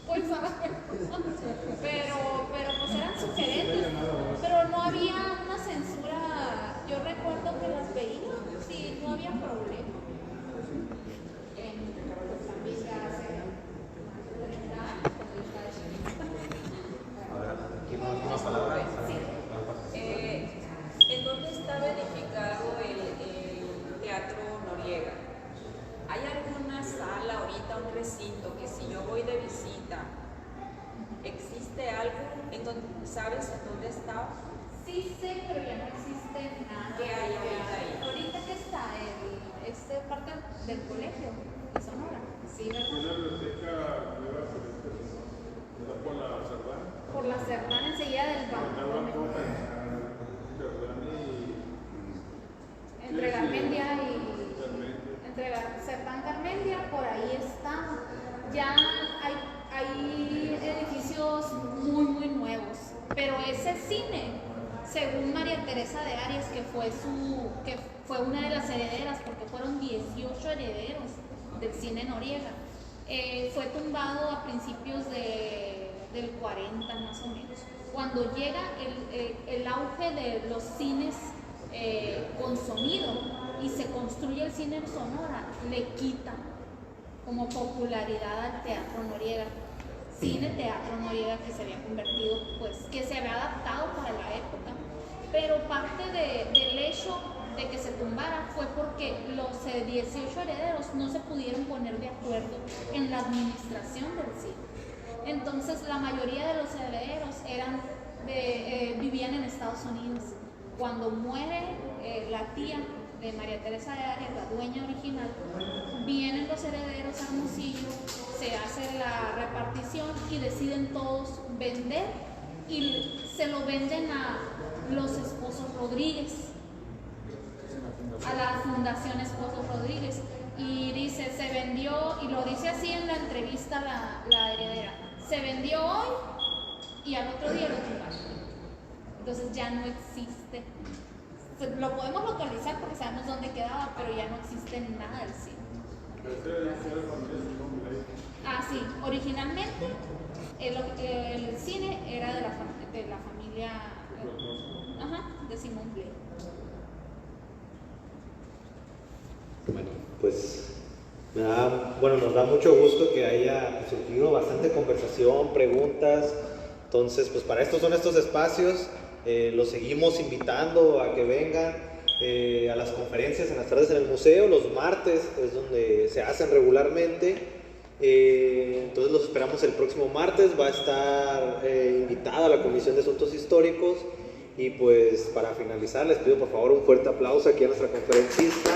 Pues pero pues eran sugerentes, pero no había una censura. Yo recuerdo que las veía, sí, no había problema. También ya hace 30 años, cuando yo estaba chiquita. Aquí más palabras. Sí. ¿En dónde está verificado el Teatro Noriega? ¿Hay alguna sala ahorita, un recinto que si yo voy de visita, existe algo en donde, sabes en dónde está? Sí sé, pero ya no existe nada. ¿Qué hay ahorita ahí? Ahorita que está parte del colegio de Sonora. Sí, ¿verdad? Una biblioteca nueva, está por la Cerdán. Por la Cerdán, enseguida del banco. Entre Garmendia entre Cerdán Garmendia, por ahí está. Ya hay edificios muy nuevos, pero ese cine, según María Teresa de Arias, que fue una de las herederas, porque fueron 18 herederos del cine Noriega, fue tumbado a principios del 40 más o menos. Cuando llega el auge de los cines con sonido y se construye el cine en Sonora, le quita como popularidad al Teatro Noriega. Teatro Noriega, que se había convertido, pues, que se había adaptado para la época, pero parte del hecho de que se tumbara fue porque los 18 herederos no se pudieron poner de acuerdo en la administración del cine. Entonces la mayoría de los herederos vivían en Estados Unidos. Cuando muere la tía de María Teresa de Arias, la dueña original, vienen los herederos a Hermosillo, se hace la repartición y deciden todos vender y se lo venden a los esposos Rodríguez, a la Fundación Esposos Rodríguez, y dice, se vendió, y lo dice así en la entrevista la heredera, se vendió hoy y al otro día lo tumbaron. Entonces ya no existe. Lo podemos localizar porque sabemos dónde quedaba, pero ya no existe nada del cine. Ah, sí, originalmente el cine era de la familia de Simón Blay. Bueno, pues nos da mucho gusto que haya surgido bastante conversación, preguntas. Entonces, pues para esto son estos espacios. Los seguimos invitando a que vengan a las conferencias en las tardes en el museo. Los martes es donde se hacen regularmente. Entonces los esperamos el próximo martes. Va a estar invitada la Comisión de Asuntos Históricos. Y pues para finalizar les pido por favor un fuerte aplauso aquí a nuestra conferencista.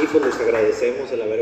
Y pues les agradecemos el haber